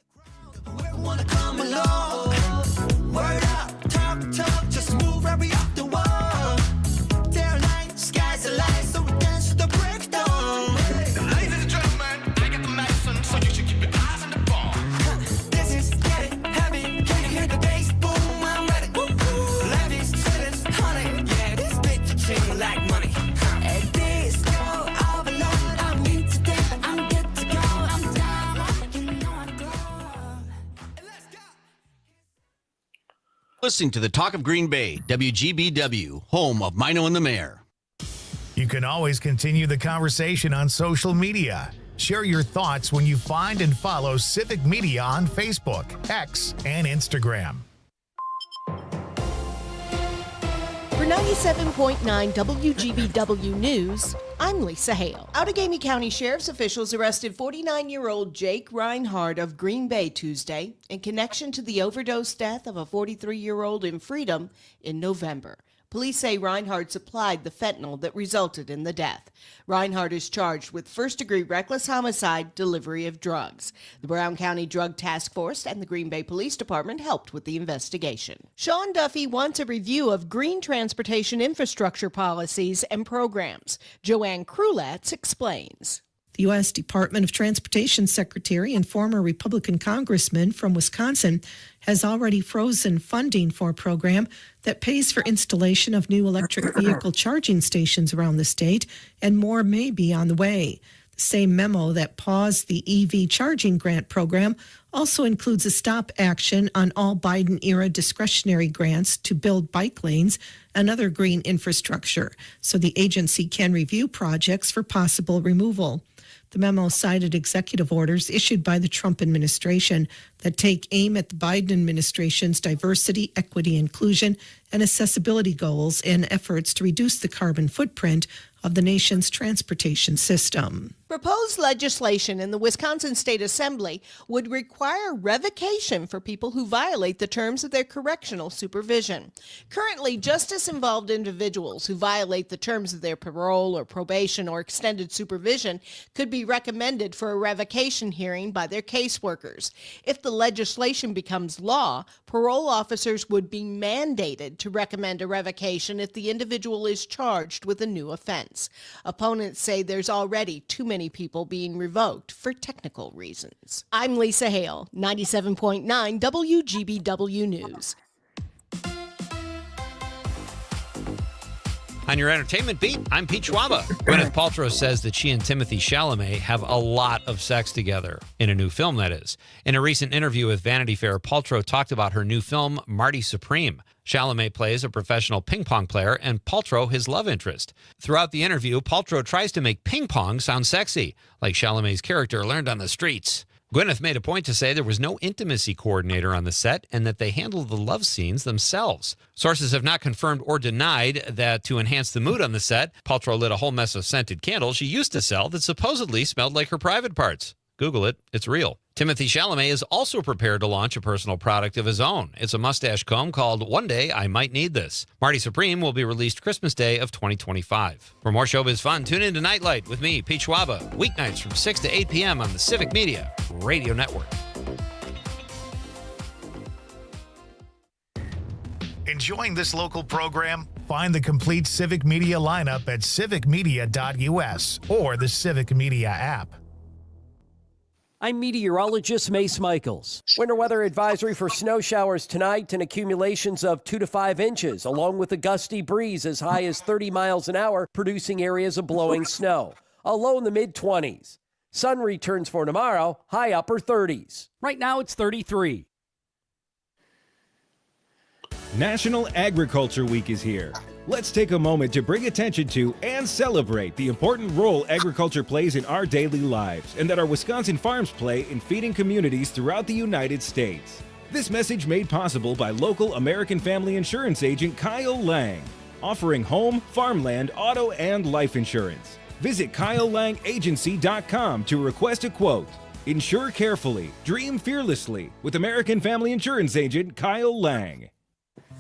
Listening to the Talk of Green Bay, WGBW, home of Mino and the Mayor. You can always continue the conversation on social media. Share your thoughts when you find and follow Civic Media on Facebook, X, and Instagram. For 97.9 WGBW News, I'm Lisa Hale. Outagamie County Sheriff's officials arrested 49-year-old Jake Reinhardt of Green Bay Tuesday in connection to the overdose death of a 43-year-old in Freedom in November. Police say Reinhardt supplied the fentanyl that resulted in the death. Reinhardt is charged with first-degree reckless homicide, delivery of drugs. The Brown County Drug Task Force and the Green Bay Police Department helped with the investigation. Sean Duffy wants a review of green transportation infrastructure policies and programs. Joanne Krulats explains. The U.S. Department of Transportation Secretary and former Republican congressman from Wisconsin has already frozen funding for a program that pays for installation of new electric vehicle charging stations around the state, and more may be on the way. The same memo that paused the EV charging grant program also includes a stop action on all Biden-era discretionary grants to build bike lanes and other green infrastructure, so the agency can review projects for possible removal. The memo cited executive orders issued by the Trump administration that take aim at the Biden administration's diversity, equity, inclusion, and accessibility goals in efforts to reduce the carbon footprint of the nation's transportation system. Proposed legislation in the Wisconsin State Assembly would require revocation for people who violate the terms of their correctional supervision. Currently, justice-involved individuals who violate the terms of their parole or probation or extended supervision could be recommended for a revocation hearing by their caseworkers. If the legislation becomes law, parole officers would be mandated to recommend a revocation if the individual is charged with a new offense. Opponents say there's already too many people being revoked for technical reasons. I'm Lisa Hale, 97.9 WGBW News. On your entertainment beat, I'm Pete Schwaba. Gwyneth Paltrow says that she and Timothée Chalamet have a lot of sex together, in a new film, that is. In a recent interview with Vanity Fair, Paltrow talked about her new film, Marty Supreme. Chalamet plays a professional ping pong player and Paltrow his love interest. Throughout the interview, Paltrow tries to make ping pong sound sexy, like Chalamet's character learned on the streets. Gwyneth made a point to say there was no intimacy coordinator on the set and that they handled the love scenes themselves. Sources have not confirmed or denied that to enhance the mood on the set, Paltrow lit a whole mess of scented candles she used to sell that supposedly smelled like her private parts. Google it. It's real. Timothée Chalamet is also prepared to launch a personal product of his own. It's a mustache comb called One Day I Might Need This. Marty Supreme will be released Christmas Day of 2025. For more showbiz fun, tune in to Night Lite with me, Pete Schwaba, weeknights from 6 to 8 p.m. on the Civic Media Radio Network. Enjoying this local program? Find the complete Civic Media lineup at civicmedia.us or the Civic Media app. I'm meteorologist Mace Michaels. Winter weather advisory for snow showers tonight and accumulations of 2 to 5 inches, along with a gusty breeze as high as 30 miles an hour, producing areas of blowing snow. A low in the mid-20s. Sun returns for tomorrow, high upper 30s. Right now it's 33. National Agriculture Week is here. Let's take a moment to bring attention to and celebrate the important role agriculture plays in our daily lives and that our Wisconsin farms play in feeding communities throughout the United States. This message made possible by local American Family Insurance agent Kyle Lang, offering home, farmland, auto, and life insurance. Visit KyleLangAgency.com to request a quote. Insure carefully, dream fearlessly with American Family Insurance agent Kyle Lang.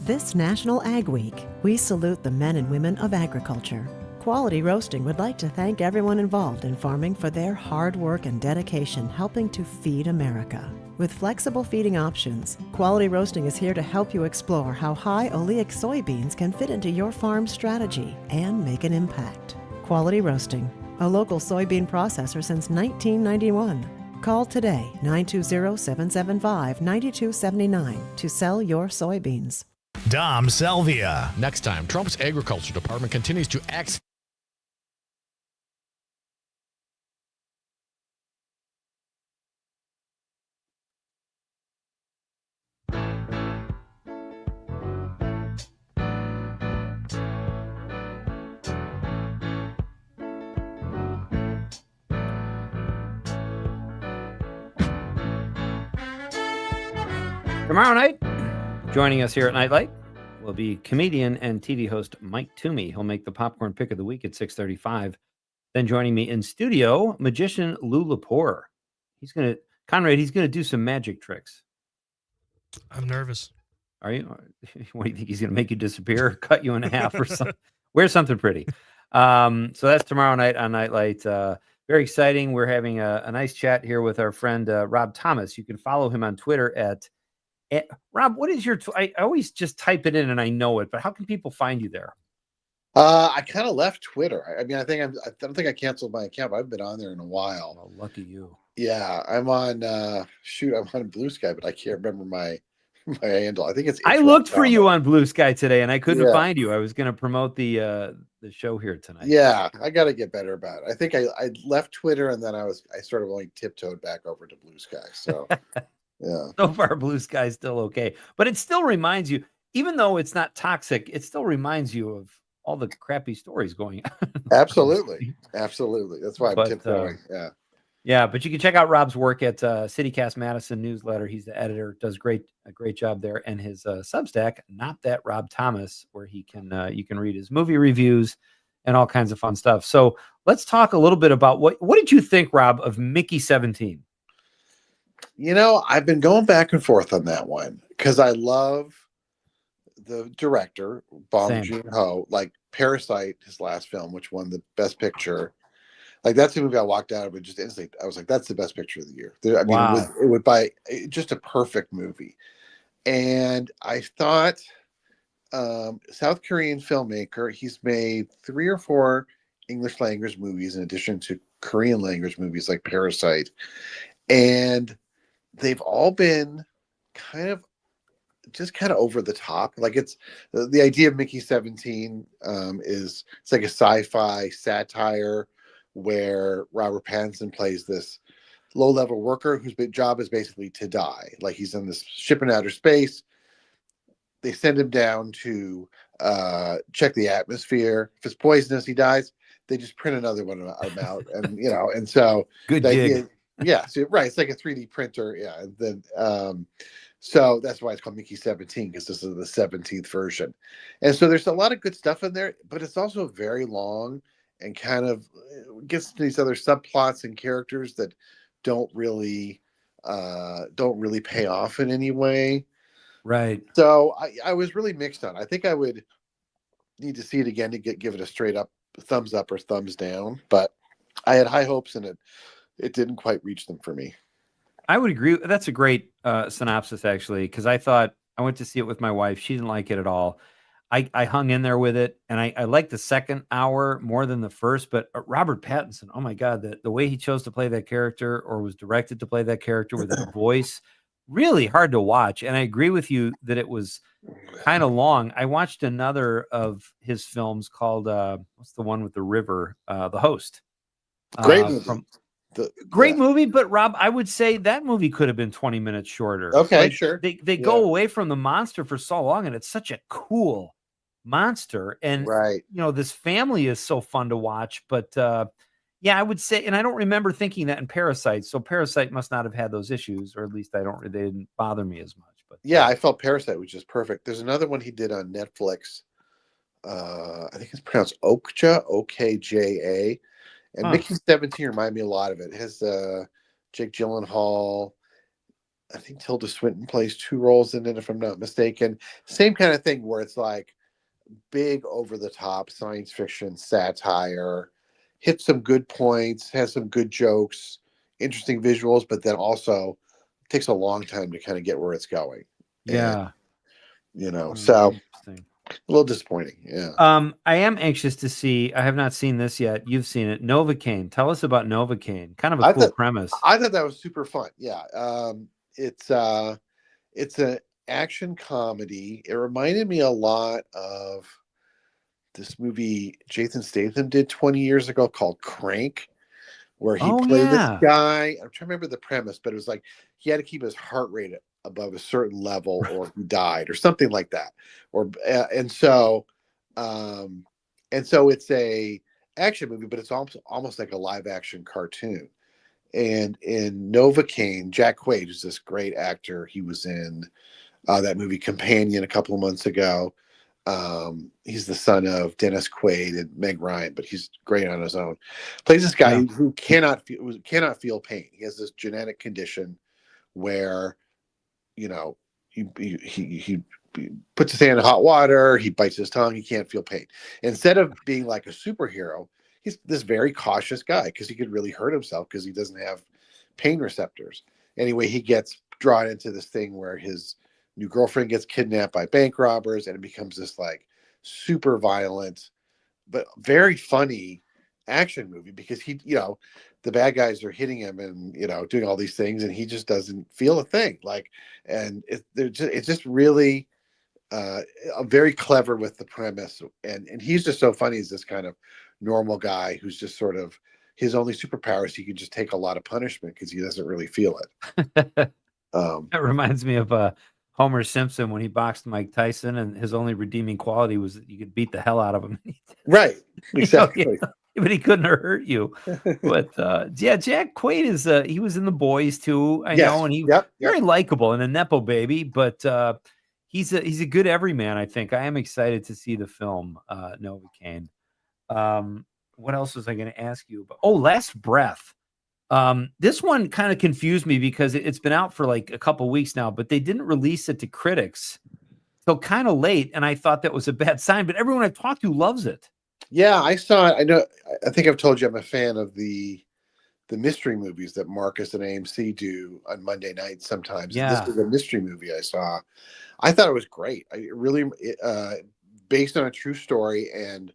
This National Ag Week, we salute the men and women of agriculture. Quality Roasting would like to thank everyone involved in farming for their hard work and dedication helping to feed America. With flexible feeding options, Quality Roasting is here to help you explore how high oleic soybeans can fit into your farm's strategy and make an impact. Quality Roasting, a local soybean processor since 1991. Call today, 920-775-9279 to sell your soybeans. Dom Selvia. Next time, Trump's Agriculture Department continues to act. Tomorrow night, joining us here at Nightlight will be comedian and TV host Mike Toomey. He'll make the popcorn pick of the week at 6:35. Then joining me in studio, magician Lou Lepore. He's gonna do some magic tricks. I'm nervous. Are you? What do you think? He's gonna make you disappear, cut you in half, or something? Wear something pretty. So that's tomorrow night on Nightlight. Very exciting. We're having a nice chat here with our friend Rob Thomas. You can follow him on Twitter at Rob. What is your? I always just type it in and I know it, but how can people find you there? I kind of left Twitter. I mean, I don't think I canceled my account, but I've been on there in a while. Oh, lucky you. Yeah, I'm on. I'm on Blue Sky, but I can't remember my handle. I think it's. I looked for you on Blue Sky today, and I couldn't Yeah. find you. I was going to promote the show here tonight. Yeah, I got to get better about it. I think I left Twitter and then I sort of only tiptoed back over to Blue Sky. So yeah. So far, Blue Sky is still okay, but it still reminds you, even though it's not toxic, it still reminds you of all the crappy stories going on. Absolutely. That's why I'm But, tiptoeing. Yeah. Yeah, but you can check out Rob's work at CityCast Madison newsletter. He's the editor, does a great job there, and his Substack, Not That Rob Thomas, where you can read his movie reviews and all kinds of fun stuff. So let's talk a little bit about what did you think, Rob, of Mickey 17? You know, I've been going back and forth on that one because I love the director, Bong Same. Joon-ho, like Parasite, his last film, which won the Best Picture. Like that's the movie I walked out of and just instantly, I was like, that's the best picture of the year. I mean, Wow. it would buy just a perfect movie. And I thought South Korean filmmaker, he's made 3 or 4 English language movies in addition to Korean language movies like Parasite. And they've all been kind of just kind of over the top. Like it's the idea of Mickey 17 is it's like a sci-fi satire where Robert Pattinson plays this low-level worker whose job is basically to die. Like he's in this ship in outer space. They send him down to check the atmosphere. If it's poisonous, he dies. They just print another one of him out, and and so Good the gig. idea, yeah, so, right. It's like a 3D printer, yeah. And then so that's why it's called Mickey 17 because this is the 17th version, and so there's a lot of good stuff in there, but it's also very long and kind of gets to these other subplots and characters that don't really pay off in any way. Right. So I was really mixed on it. I think I would need to see it again to give it a straight up thumbs up or thumbs down. But I had high hopes, and it didn't quite reach them for me. I would agree. That's a great synopsis, actually, because I went to see it with my wife. She didn't like it at all. I hung in there with it, and I liked the second hour more than the first. But Robert Pattinson, oh my God, the way he chose to play that character or was directed to play that character with that voice, really hard to watch. And I agree with you that it was kind of long. I watched another of his films called what's the one with the river? The Host. Great movie. Great movie, but Rob, I would say that movie could have been 20 minutes shorter. Okay, sure. They go away from the monster for so long, and it's such a cool monster. And right, this family is so fun to watch. But yeah, I would say, and I don't remember thinking that in Parasite. So Parasite must not have had those issues, or at least they didn't bother me as much. But yeah, I felt Parasite was just perfect. There's another one he did on Netflix. I think it's pronounced Okja, Okja. And Mickey 17 reminded me a lot of it. It has Jake Gyllenhaal. I think Tilda Swinton plays 2 roles in it, if I'm not mistaken. Same kind of thing where it's like big over-the-top science fiction satire, hits some good points, has some good jokes, interesting visuals, but then also takes a long time to kind of get where it's going. Yeah. And, so a little disappointing. Yeah. I am anxious to see. I have not seen this yet. You've seen it. Novocaine. Tell us about Novocaine. Kind of a cool premise. I thought that was super fun. Yeah. It's an action comedy. It reminded me a lot of this movie Jason Statham did 20 years ago called Crank, where he played this guy. I'm trying to remember the premise, but it was like he had to keep his heart rate above a certain level or he died or something like that. And so it's a action movie, but it's almost like a live action cartoon. And in Novocaine, Jack Quaid is this great actor. He was in that movie Companion a couple of months ago. He's the son of Dennis Quaid and Meg Ryan, but he's great on his own. Plays this guy who cannot feel pain. He has this genetic condition where, he puts his hand in hot water, he bites his tongue, he can't feel pain. Instead of being like a superhero, he's this very cautious guy because he could really hurt himself because he doesn't have pain receptors. Anyway, he gets drawn into this thing where his new girlfriend gets kidnapped by bank robbers, and it becomes this like super violent but very funny action movie because he, the bad guys are hitting him and doing all these things, and he just doesn't feel a thing. Like, and it's just really very clever with the premise, and he's just so funny. He's this kind of normal guy who's just sort of, his only superpower is he can just take a lot of punishment because he doesn't really feel it. That reminds me of Homer Simpson when he boxed Mike Tyson, and his only redeeming quality was that you could beat the hell out of him. Right. Exactly. But he couldn't hurt you. But yeah, Jack Quaid is he was in The Boys too. I know, and he's very likable and a nepo baby, but he's a good everyman, I think. I am excited to see the film Novocaine. What else was I going to ask you about? Oh, Last Breath. This one kind of confused me because it's been out for like a couple weeks now, but they didn't release it to critics till kind of late, and I thought that was a bad sign. But everyone I've talked to loves it. Yeah, I saw it. I think I've told you I'm a fan of the mystery movies that Marcus and AMC do on Monday nights sometimes. Yeah. This was a mystery movie I saw. I thought it was great. I really based on a true story, and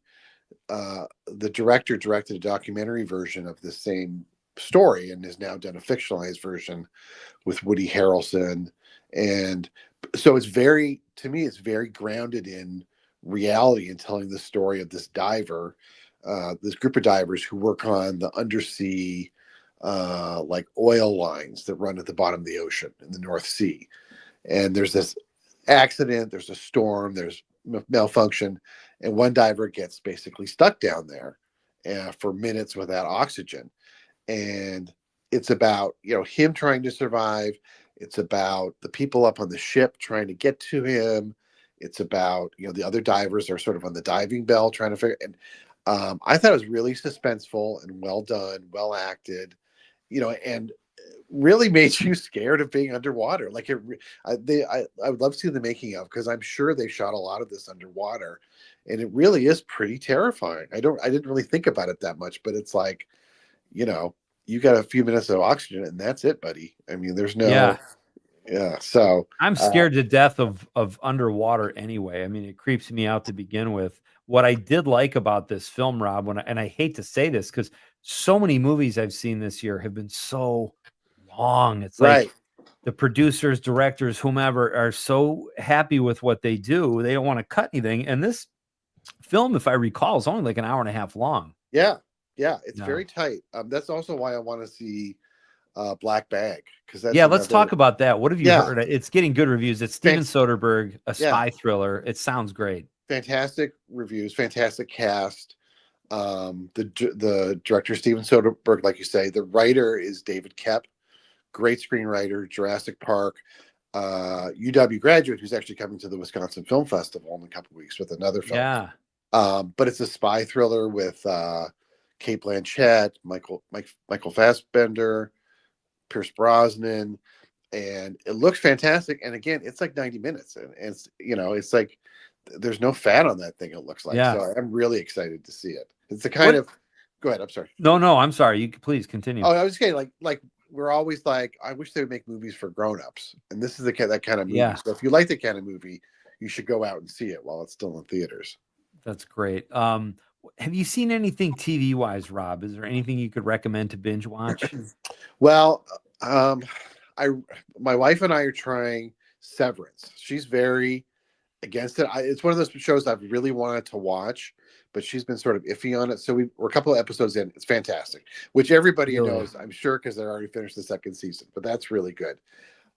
the director directed a documentary version of the same story and has now done a fictionalized version with Woody Harrelson. So it's very, to me, it's very grounded in reality and telling the story of this diver, this group of divers who work on the undersea, like oil lines that run at the bottom of the ocean in the North Sea. And there's this accident, there's a storm, there's malfunction, and one diver gets basically stuck down there for minutes without oxygen. And it's about, him trying to survive. It's about the people up on the ship trying to get to him. It's about, the other divers are sort of on the diving bell trying to figure. And I thought it was really suspenseful and well done, well acted, and really made you scared of being underwater. Like I would love to see the making of, because I'm sure they shot a lot of this underwater, and it really is pretty terrifying. I didn't really think about it that much, but it's like, you got a few minutes of oxygen and that's it, buddy. I mean, there's no, yeah. So I'm scared to death of underwater anyway. I mean, it creeps me out to begin with. What I did like about this film, Rob, and I hate to say this because so many movies I've seen this year have been so long. It's right. like the producers, directors, whomever are so happy with what they do, they don't want to cut anything. And this film, if I recall, is only like an hour and a half long. Yeah. Yeah. It's very tight. That's also why I want to see Black Bag, because that's let's talk about that. What have you heard? It's getting good reviews. It's Steven Soderbergh, a spy thriller. It sounds great. Fantastic reviews, fantastic cast. The director, Steven Soderbergh, like you say. The writer is David Koepp, great screenwriter, Jurassic Park, UW graduate, who's actually coming to the Wisconsin Film Festival in a couple of weeks with another film. Yeah. But it's a spy thriller with Cate Blanchett, Michael Fassbender, Pierce Brosnan, and it looks fantastic. And again, it's like 90 minutes, and it's it's like there's no fat on that thing. It looks like. So I'm really excited to see it. It's the kind of. Go ahead. I'm sorry. No, I'm sorry. You please continue. Oh, I was saying like we're always like, I wish they would make movies for grown-ups, and this is that kind of movie. Yeah. So if you like that kind of movie, you should go out and see it while it's still in theaters. That's great. Have you seen anything TV wise, Rob? Is there anything you could recommend to binge watch? Well, my wife and I are trying Severance. She's very against it. It's one of those shows I've really wanted to watch, but she's been sort of iffy on it. So we're a couple of episodes in. It's fantastic, which everybody knows, I'm sure, because they already finished the second season. But that's really good.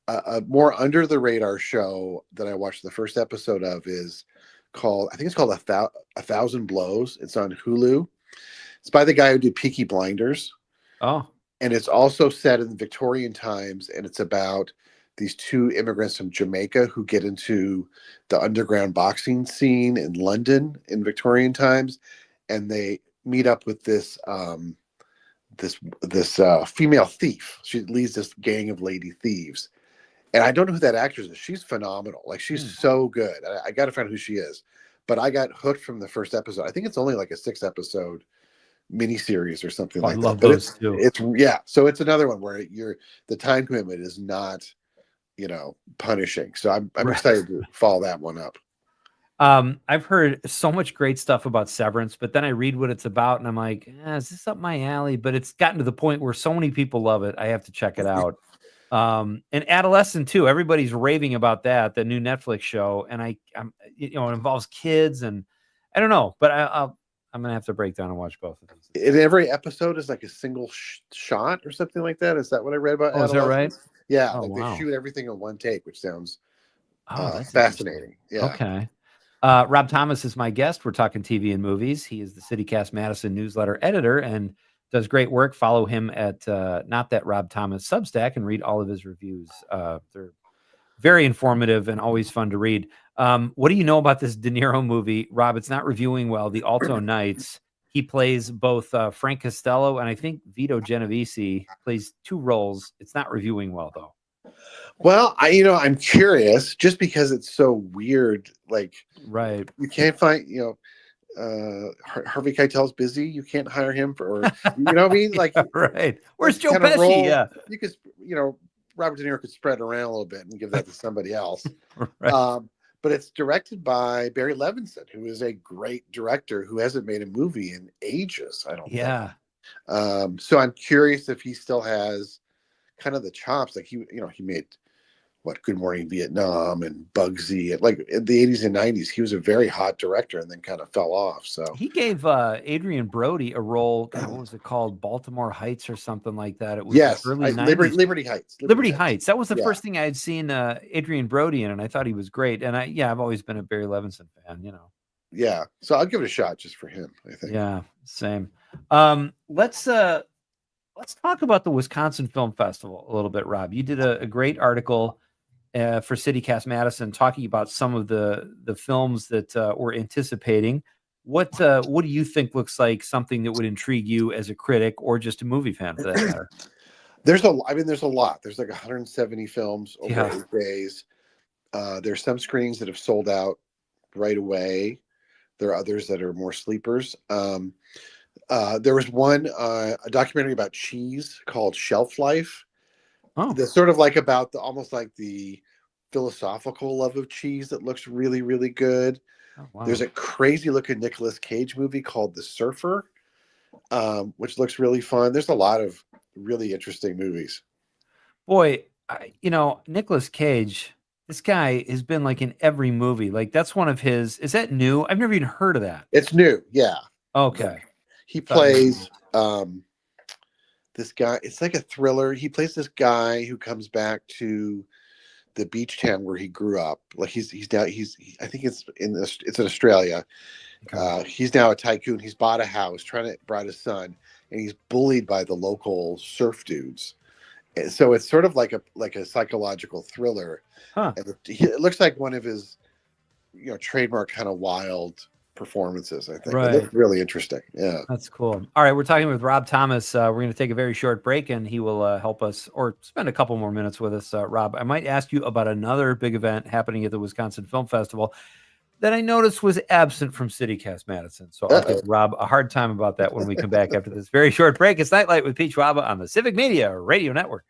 A more under the radar show that I watched the first episode of is called, I think it's called A Thousand Blows. It's on Hulu. It's by the guy who did Peaky Blinders. Oh. And it's also set in Victorian times, and it's about these two immigrants from Jamaica who get into the underground boxing scene in London in Victorian times, and they meet up with this female thief. She leads this gang of lady thieves, and I don't know who that actress is. She's phenomenal. Like, she's so good. I got to find who she is, but I got hooked from the first episode. I think it's only like a 6-episode miniseries or something like I love that. But those too. It's so it's another one where the time commitment is not punishing. So I'm excited to follow that one up. I've heard so much great stuff about Severance, but then I read what it's about and I'm like, is this up my alley? But it's gotten to the point where so many people love it, I have to check it out. And Adolescent too. Everybody's raving about that, the new Netflix show, and I'm it involves kids, and I don't know, but I'm gonna have to break down and watch both of these. And every episode is like a single shot or something like that. Is that what I read about? Oh, is that right? Yeah, Oh, like wow. They shoot everything in one take, which sounds that's fascinating. Yeah. Okay. Rob Thomas is my guest. We're talking TV and movies. He is the CityCast Madison newsletter editor and does great work. Follow him at Not That Rob Thomas Substack and read all of his reviews. They're very informative and always fun to read. What do you know about this De Niro movie, Rob? It's not reviewing well. The Alto Knights. He plays both Frank Costello and I think Vito Genovese plays two roles. It's not reviewing well though. Well, I'm curious just because it's so weird. Like, right, you can't find, Harvey Keitel's busy. You can't hire him for, you know what I mean? Like, right. Where's Joe kind of Pesci? role, Yeah. You could, Robert De Niro could spread around a little bit and give that to somebody else. Right. But it's directed by Barry Levinson, who is a great director who hasn't made a movie in ages. I don't think. So I'm curious if he still has kind of the chops. Like he made Good Morning Vietnam and Bugsy. Like in the 80s and 90s, he was a very hot director and then kind of fell off. So He gave Adrian Brody a role. God, what was it called? Baltimore Heights or something like that. It was like early 90s. Liberty Heights. Liberty Heights. That was the first thing I had seen Adrian Brody in, and I thought he was great. And I've always been a Barry Levinson fan, Yeah, so I'll give it a shot just for him, I think. Yeah, same. Let's talk about the Wisconsin Film Festival a little bit, Rob. You did a great article for CityCast Madison talking about some of the films that we're anticipating. What do you think looks like something that would intrigue you as a critic or just a movie fan for that matter? There's a lot. There's like 170 films over 8 days. There's some screenings that have sold out right away. There are others that are more sleepers. There was one, a documentary about cheese called Shelf Life. That's sort of like about almost like the philosophical love of cheese that looks really, really good. Oh, wow. There's a crazy looking Nicolas Cage movie called The Surfer, which looks really fun. There's a lot of really interesting movies. Boy, Nicolas Cage, this guy has been like in every movie. Like that's one of his. Is that new? I've never even heard of that. It's new. Yeah. Okay. He plays this guy. It's like a thriller. He plays this guy who comes back to the beach town where he grew up. Like I think it's in Australia. Okay. He's now a tycoon. He's bought a house, brought his son, and he's bullied by the local surf dudes. And so it's sort of like a psychological thriller. Huh. And it looks like one of his, trademark kind of wild performances, I think. Right. It looks really interesting. Yeah. That's cool. All right. We're talking with Rob Thomas. We're going to take a very short break and he will help us or spend a couple more minutes with us. Rob, I might ask you about another big event happening at the Wisconsin Film Festival that I noticed was absent from CityCast Madison. So I'll give Rob a hard time about that when we come back after this very short break. It's Nightlight with Pete Schwaba on the Civic Media Radio Network.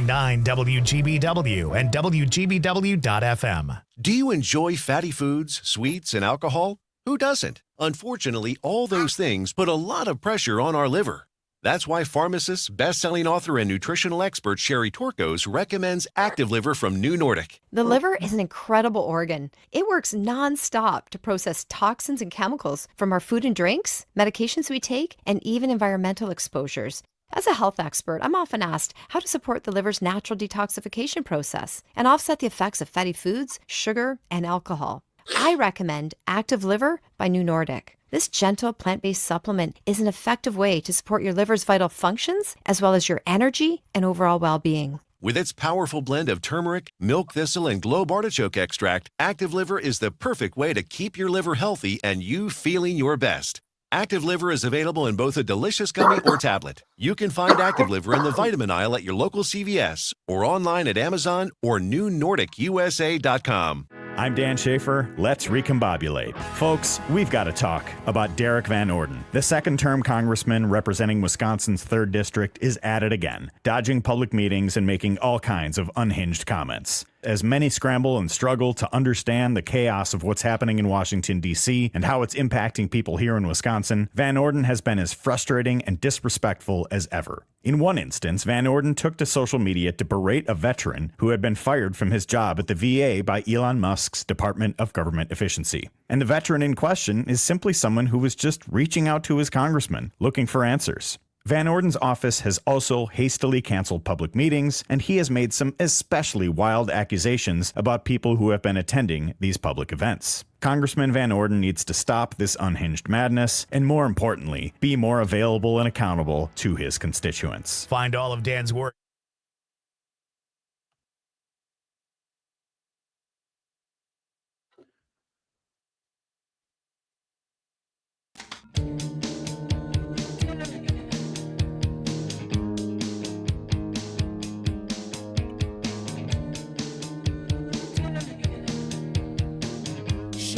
.9 WGBW and WGBW.FM. Do you enjoy fatty foods, sweets, and alcohol? Who doesn't? Unfortunately, all those things put a lot of pressure on our liver. That's why pharmacist, best-selling author, and nutritional expert Sherry Torkos recommends Active Liver from New Nordic. The liver is an incredible organ. It works nonstop to process toxins and chemicals from our food and drinks, medications we take, and even environmental exposures. As a health expert, I'm often asked how to support the liver's natural detoxification process and offset the effects of fatty foods, sugar, and alcohol. I recommend Active Liver by New Nordic. This gentle plant-based supplement is an effective way to support your liver's vital functions as well as your energy and overall well-being. With its powerful blend of turmeric, milk thistle, and globe artichoke extract, Active Liver is the perfect way to keep your liver healthy and you feeling your best. Active Liver is available in both a delicious gummy or tablet. You can find Active Liver in the vitamin aisle at your local CVS or online at Amazon or newnordicusa.com. I'm Dan Schaefer. Let's recombobulate. Folks, we've got to talk about Derek Van Orden. The second-term congressman representing Wisconsin's 3rd District is at it again, dodging public meetings and making all kinds of unhinged comments. As many scramble and struggle to understand the chaos of what's happening in Washington, D.C. and how it's impacting people here in Wisconsin, Van Orden has been as frustrating and disrespectful as ever. In one instance, Van Orden took to social media to berate a veteran who had been fired from his job at the VA by Elon Musk's Department of Government Efficiency. And the veteran in question is simply someone who was just reaching out to his congressman, looking for answers. Van Orden's office has also hastily canceled public meetings, and he has made some especially wild accusations about people who have been attending these public events. Congressman Van Orden needs to stop this unhinged madness, and more importantly, be more available and accountable to his constituents. Find all of Dan's work.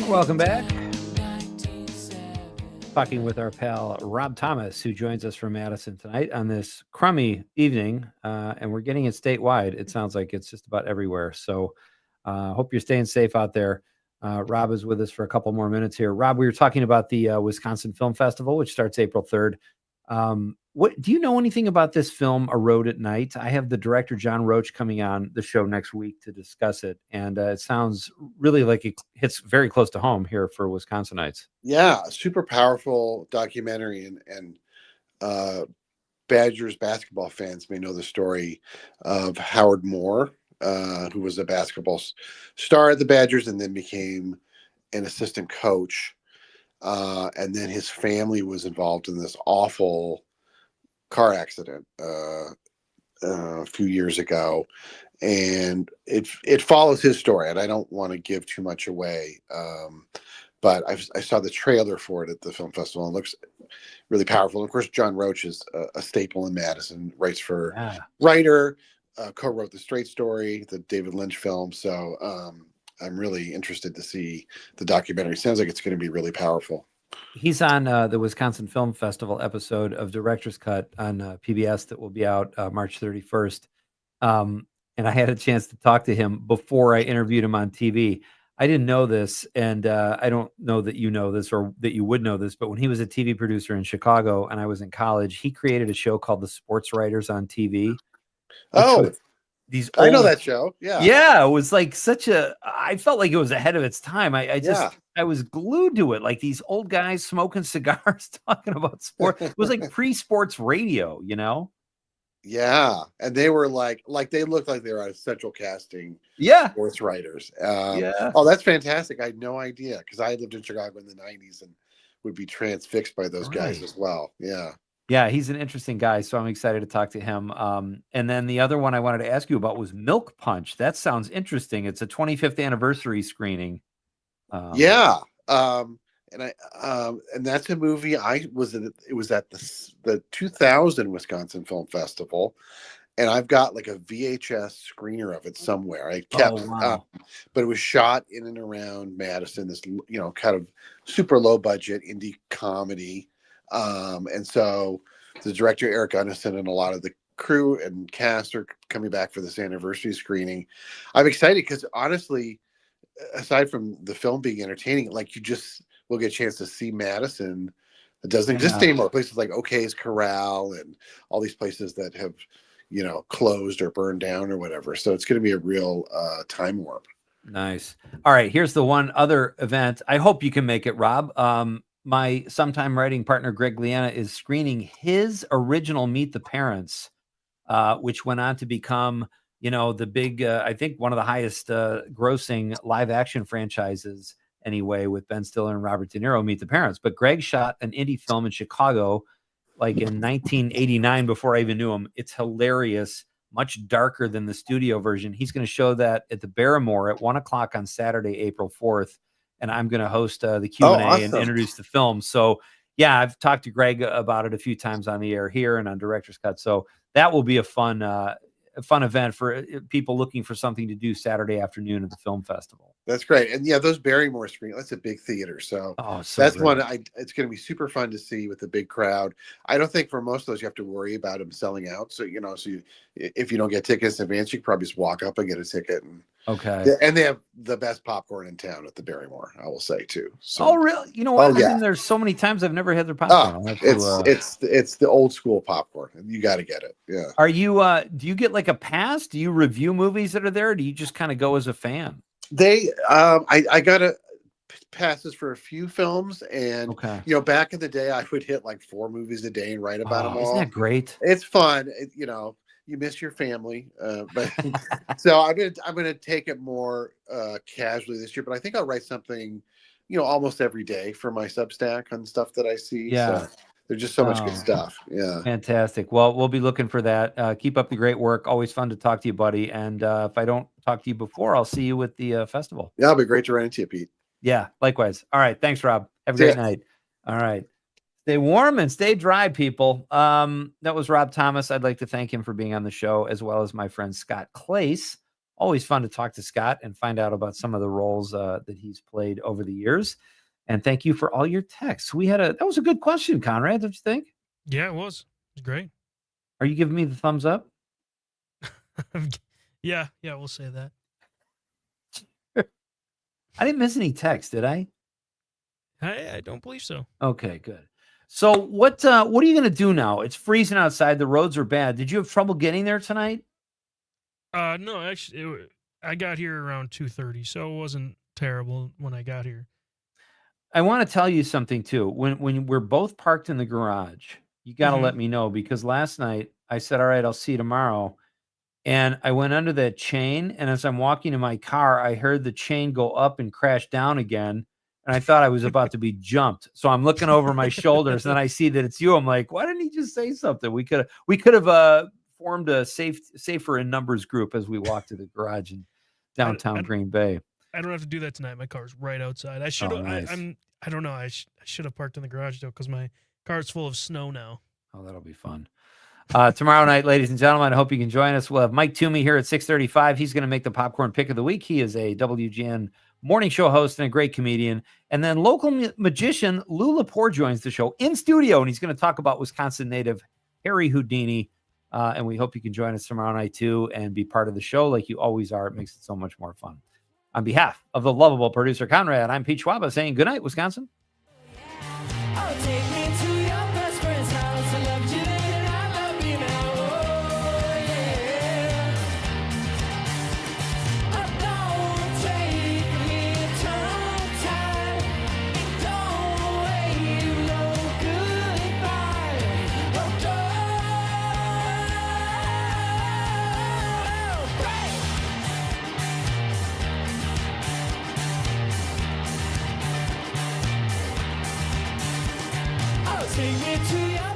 Welcome back. Talking with our pal Rob Thomas, who joins us from Madison tonight on this crummy evening, and we're getting it statewide. It sounds like it's just about everywhere. So, hope you're staying safe out there. Rob is with us for a couple more minutes here. Rob, we were talking about the Wisconsin Film Festival, which starts April 3rd. What do you know anything about this film, A Road at Night? I have the director John Roach coming on the show next week to discuss it, and it sounds really like it hits very close to home here for Wisconsinites. Yeah, a super powerful documentary, and Badgers basketball fans may know the story of Howard Moore, who was a basketball star at the Badgers and then became an assistant coach. And then his family was involved in this awful car accident a few years ago. And it follows his story. And I don't want to give too much away. But I saw the trailer for it at the film festival, and it looks really powerful. And of course, John Roach is a staple in Madison, writes for writer, co-wrote the Straight Story, the David Lynch film. So I'm really interested to see the documentary. Sounds like it's going to be really powerful. He's on the Wisconsin Film Festival episode of Director's Cut on PBS that will be out March 31st. And I had a chance to talk to him before I interviewed him on TV. I didn't know this, and I don't know that you know this or that you would know this, but when he was a TV producer in Chicago and I was in college, he created a show called The Sports Writers on TV. Oh, these I know that show. Yeah. Yeah, it was like I felt like it was ahead of its time. I was glued to it, like these old guys smoking cigars talking about sport. It was like pre-sports radio, you know? Yeah, and they were like they looked like they were out of Central Casting. Yeah, sports writers. Yeah. Oh, that's fantastic. I had no idea because I lived in Chicago in the '90s and would be transfixed by those guys as well. Yeah. Yeah, he's an interesting guy, so I'm excited to talk to him. And then the other one I wanted to ask you about was Milk Punch. That sounds interesting. It's a 25th anniversary screening. Yeah. And that's a movie it was at the 2000 Wisconsin Film Festival, and I've got like a VHS screener of it somewhere. I kept but it was shot in and around Madison, this kind of super low budget indie comedy. And so the director Eric Gunnison and a lot of the crew and cast are coming back for this anniversary screening. I'm excited because honestly, aside from the film being entertaining, like you just will get a chance to see Madison. It doesn't exist anymore. Places like O'Kay's Corral and all these places that have, closed or burned down or whatever. So it's going to be a real time warp. Nice. All right. Here's the one other event. I hope you can make it, Rob. My sometime writing partner, Greg Liana, is screening his original Meet the Parents, which went on to become, the big, I think one of the highest grossing live action franchises anyway, with Ben Stiller and Robert De Niro, Meet the Parents. But Greg shot an indie film in Chicago, like in 1989, before I even knew him. It's hilarious, much darker than the studio version. He's going to show that at the Barrymore at 1:00 on Saturday, April 4th. And I'm going to host the Q&A and introduce the film. So, yeah, I've talked to Greg about it a few times on the air here and on Director's Cut. So that will be a fun event for people looking for something to do Saturday afternoon at the film festival. That's great. And yeah, those Barrymore screen, that's a big theater. So, that's great. It's going to be super fun to see with the big crowd. I don't think for most of those you have to worry about them selling out. So, if you don't get tickets in advance, you can probably just walk up and get a ticket. And they have the best popcorn in town at the Barrymore, I will say too. So, oh, really? You know what? I've been there so many times. I've never had their popcorn. It's the old school popcorn. You got to get it. Yeah. Are you? Do you get like a pass? Do you review movies that are there? Or do you just kind of go as a fan? I got passes for a few films, and back in the day, I would hit like 4 movies a day and write about them all. Isn't that great? It's fun. You miss your family, but so I'm gonna take it more casually this year. But I think I'll write something, almost every day for my Substack on stuff that I see. Yeah. So there's just so much good stuff. Yeah. Fantastic. Well, we'll be looking for that. Keep up the great work. Always fun to talk to you, buddy. And if I don't talk to you before, I'll see you at the festival. Yeah, it'll be great to run into you, Pete. Yeah, likewise. All right. Thanks, Rob. Have a great night. All right. Stay warm and stay dry, people. That was Rob Thomas. I'd like to thank him for being on the show, as well as my friend Scott Clace, always fun to talk to Scott and find out about some of the roles that he's played over the years. And thank you for all your texts. That was a good question, Conrad, don't you think? Yeah, it was. It was great. Are you giving me the thumbs up? Yeah, we'll say that. I didn't miss any text, did I? I don't believe so. Okay, good. So what are you going to do now? It's freezing outside. The roads are bad. Did you have trouble getting there tonight? No, actually, I got here around 2:30, so it wasn't terrible when I got here. I want to tell you something too. When we're both parked in the garage, you got to let me know, because last night I said, all right, I'll see you tomorrow. And I went under that chain, and as I'm walking in my car, I heard the chain go up and crash down again. And I thought I was about to be jumped. So I'm looking over my shoulders, and then I see that it's you. I'm like, why didn't he just say something? We could have formed a safer in numbers group as we walk to the garage in downtown Green Bay. I don't have to do that tonight. My car's right outside. I should have. Oh, nice. I don't know. I should have parked in the garage though, because my car's full of snow now. Oh, that'll be fun. Tomorrow night, ladies and gentlemen, I hope you can join us. We'll have Mike Toomey here at 6:35. He's going to make the popcorn pick of the week. He is a WGN morning show host and a great comedian. And then local magician Lou Lepore joins the show in studio, and he's going to talk about Wisconsin native Harry Houdini. And we hope you can join us tomorrow night too and be part of the show like you always are. It makes it so much more fun. On behalf of the lovable producer Conrad, I'm Pete Schwaba saying good night, Wisconsin. Take me to your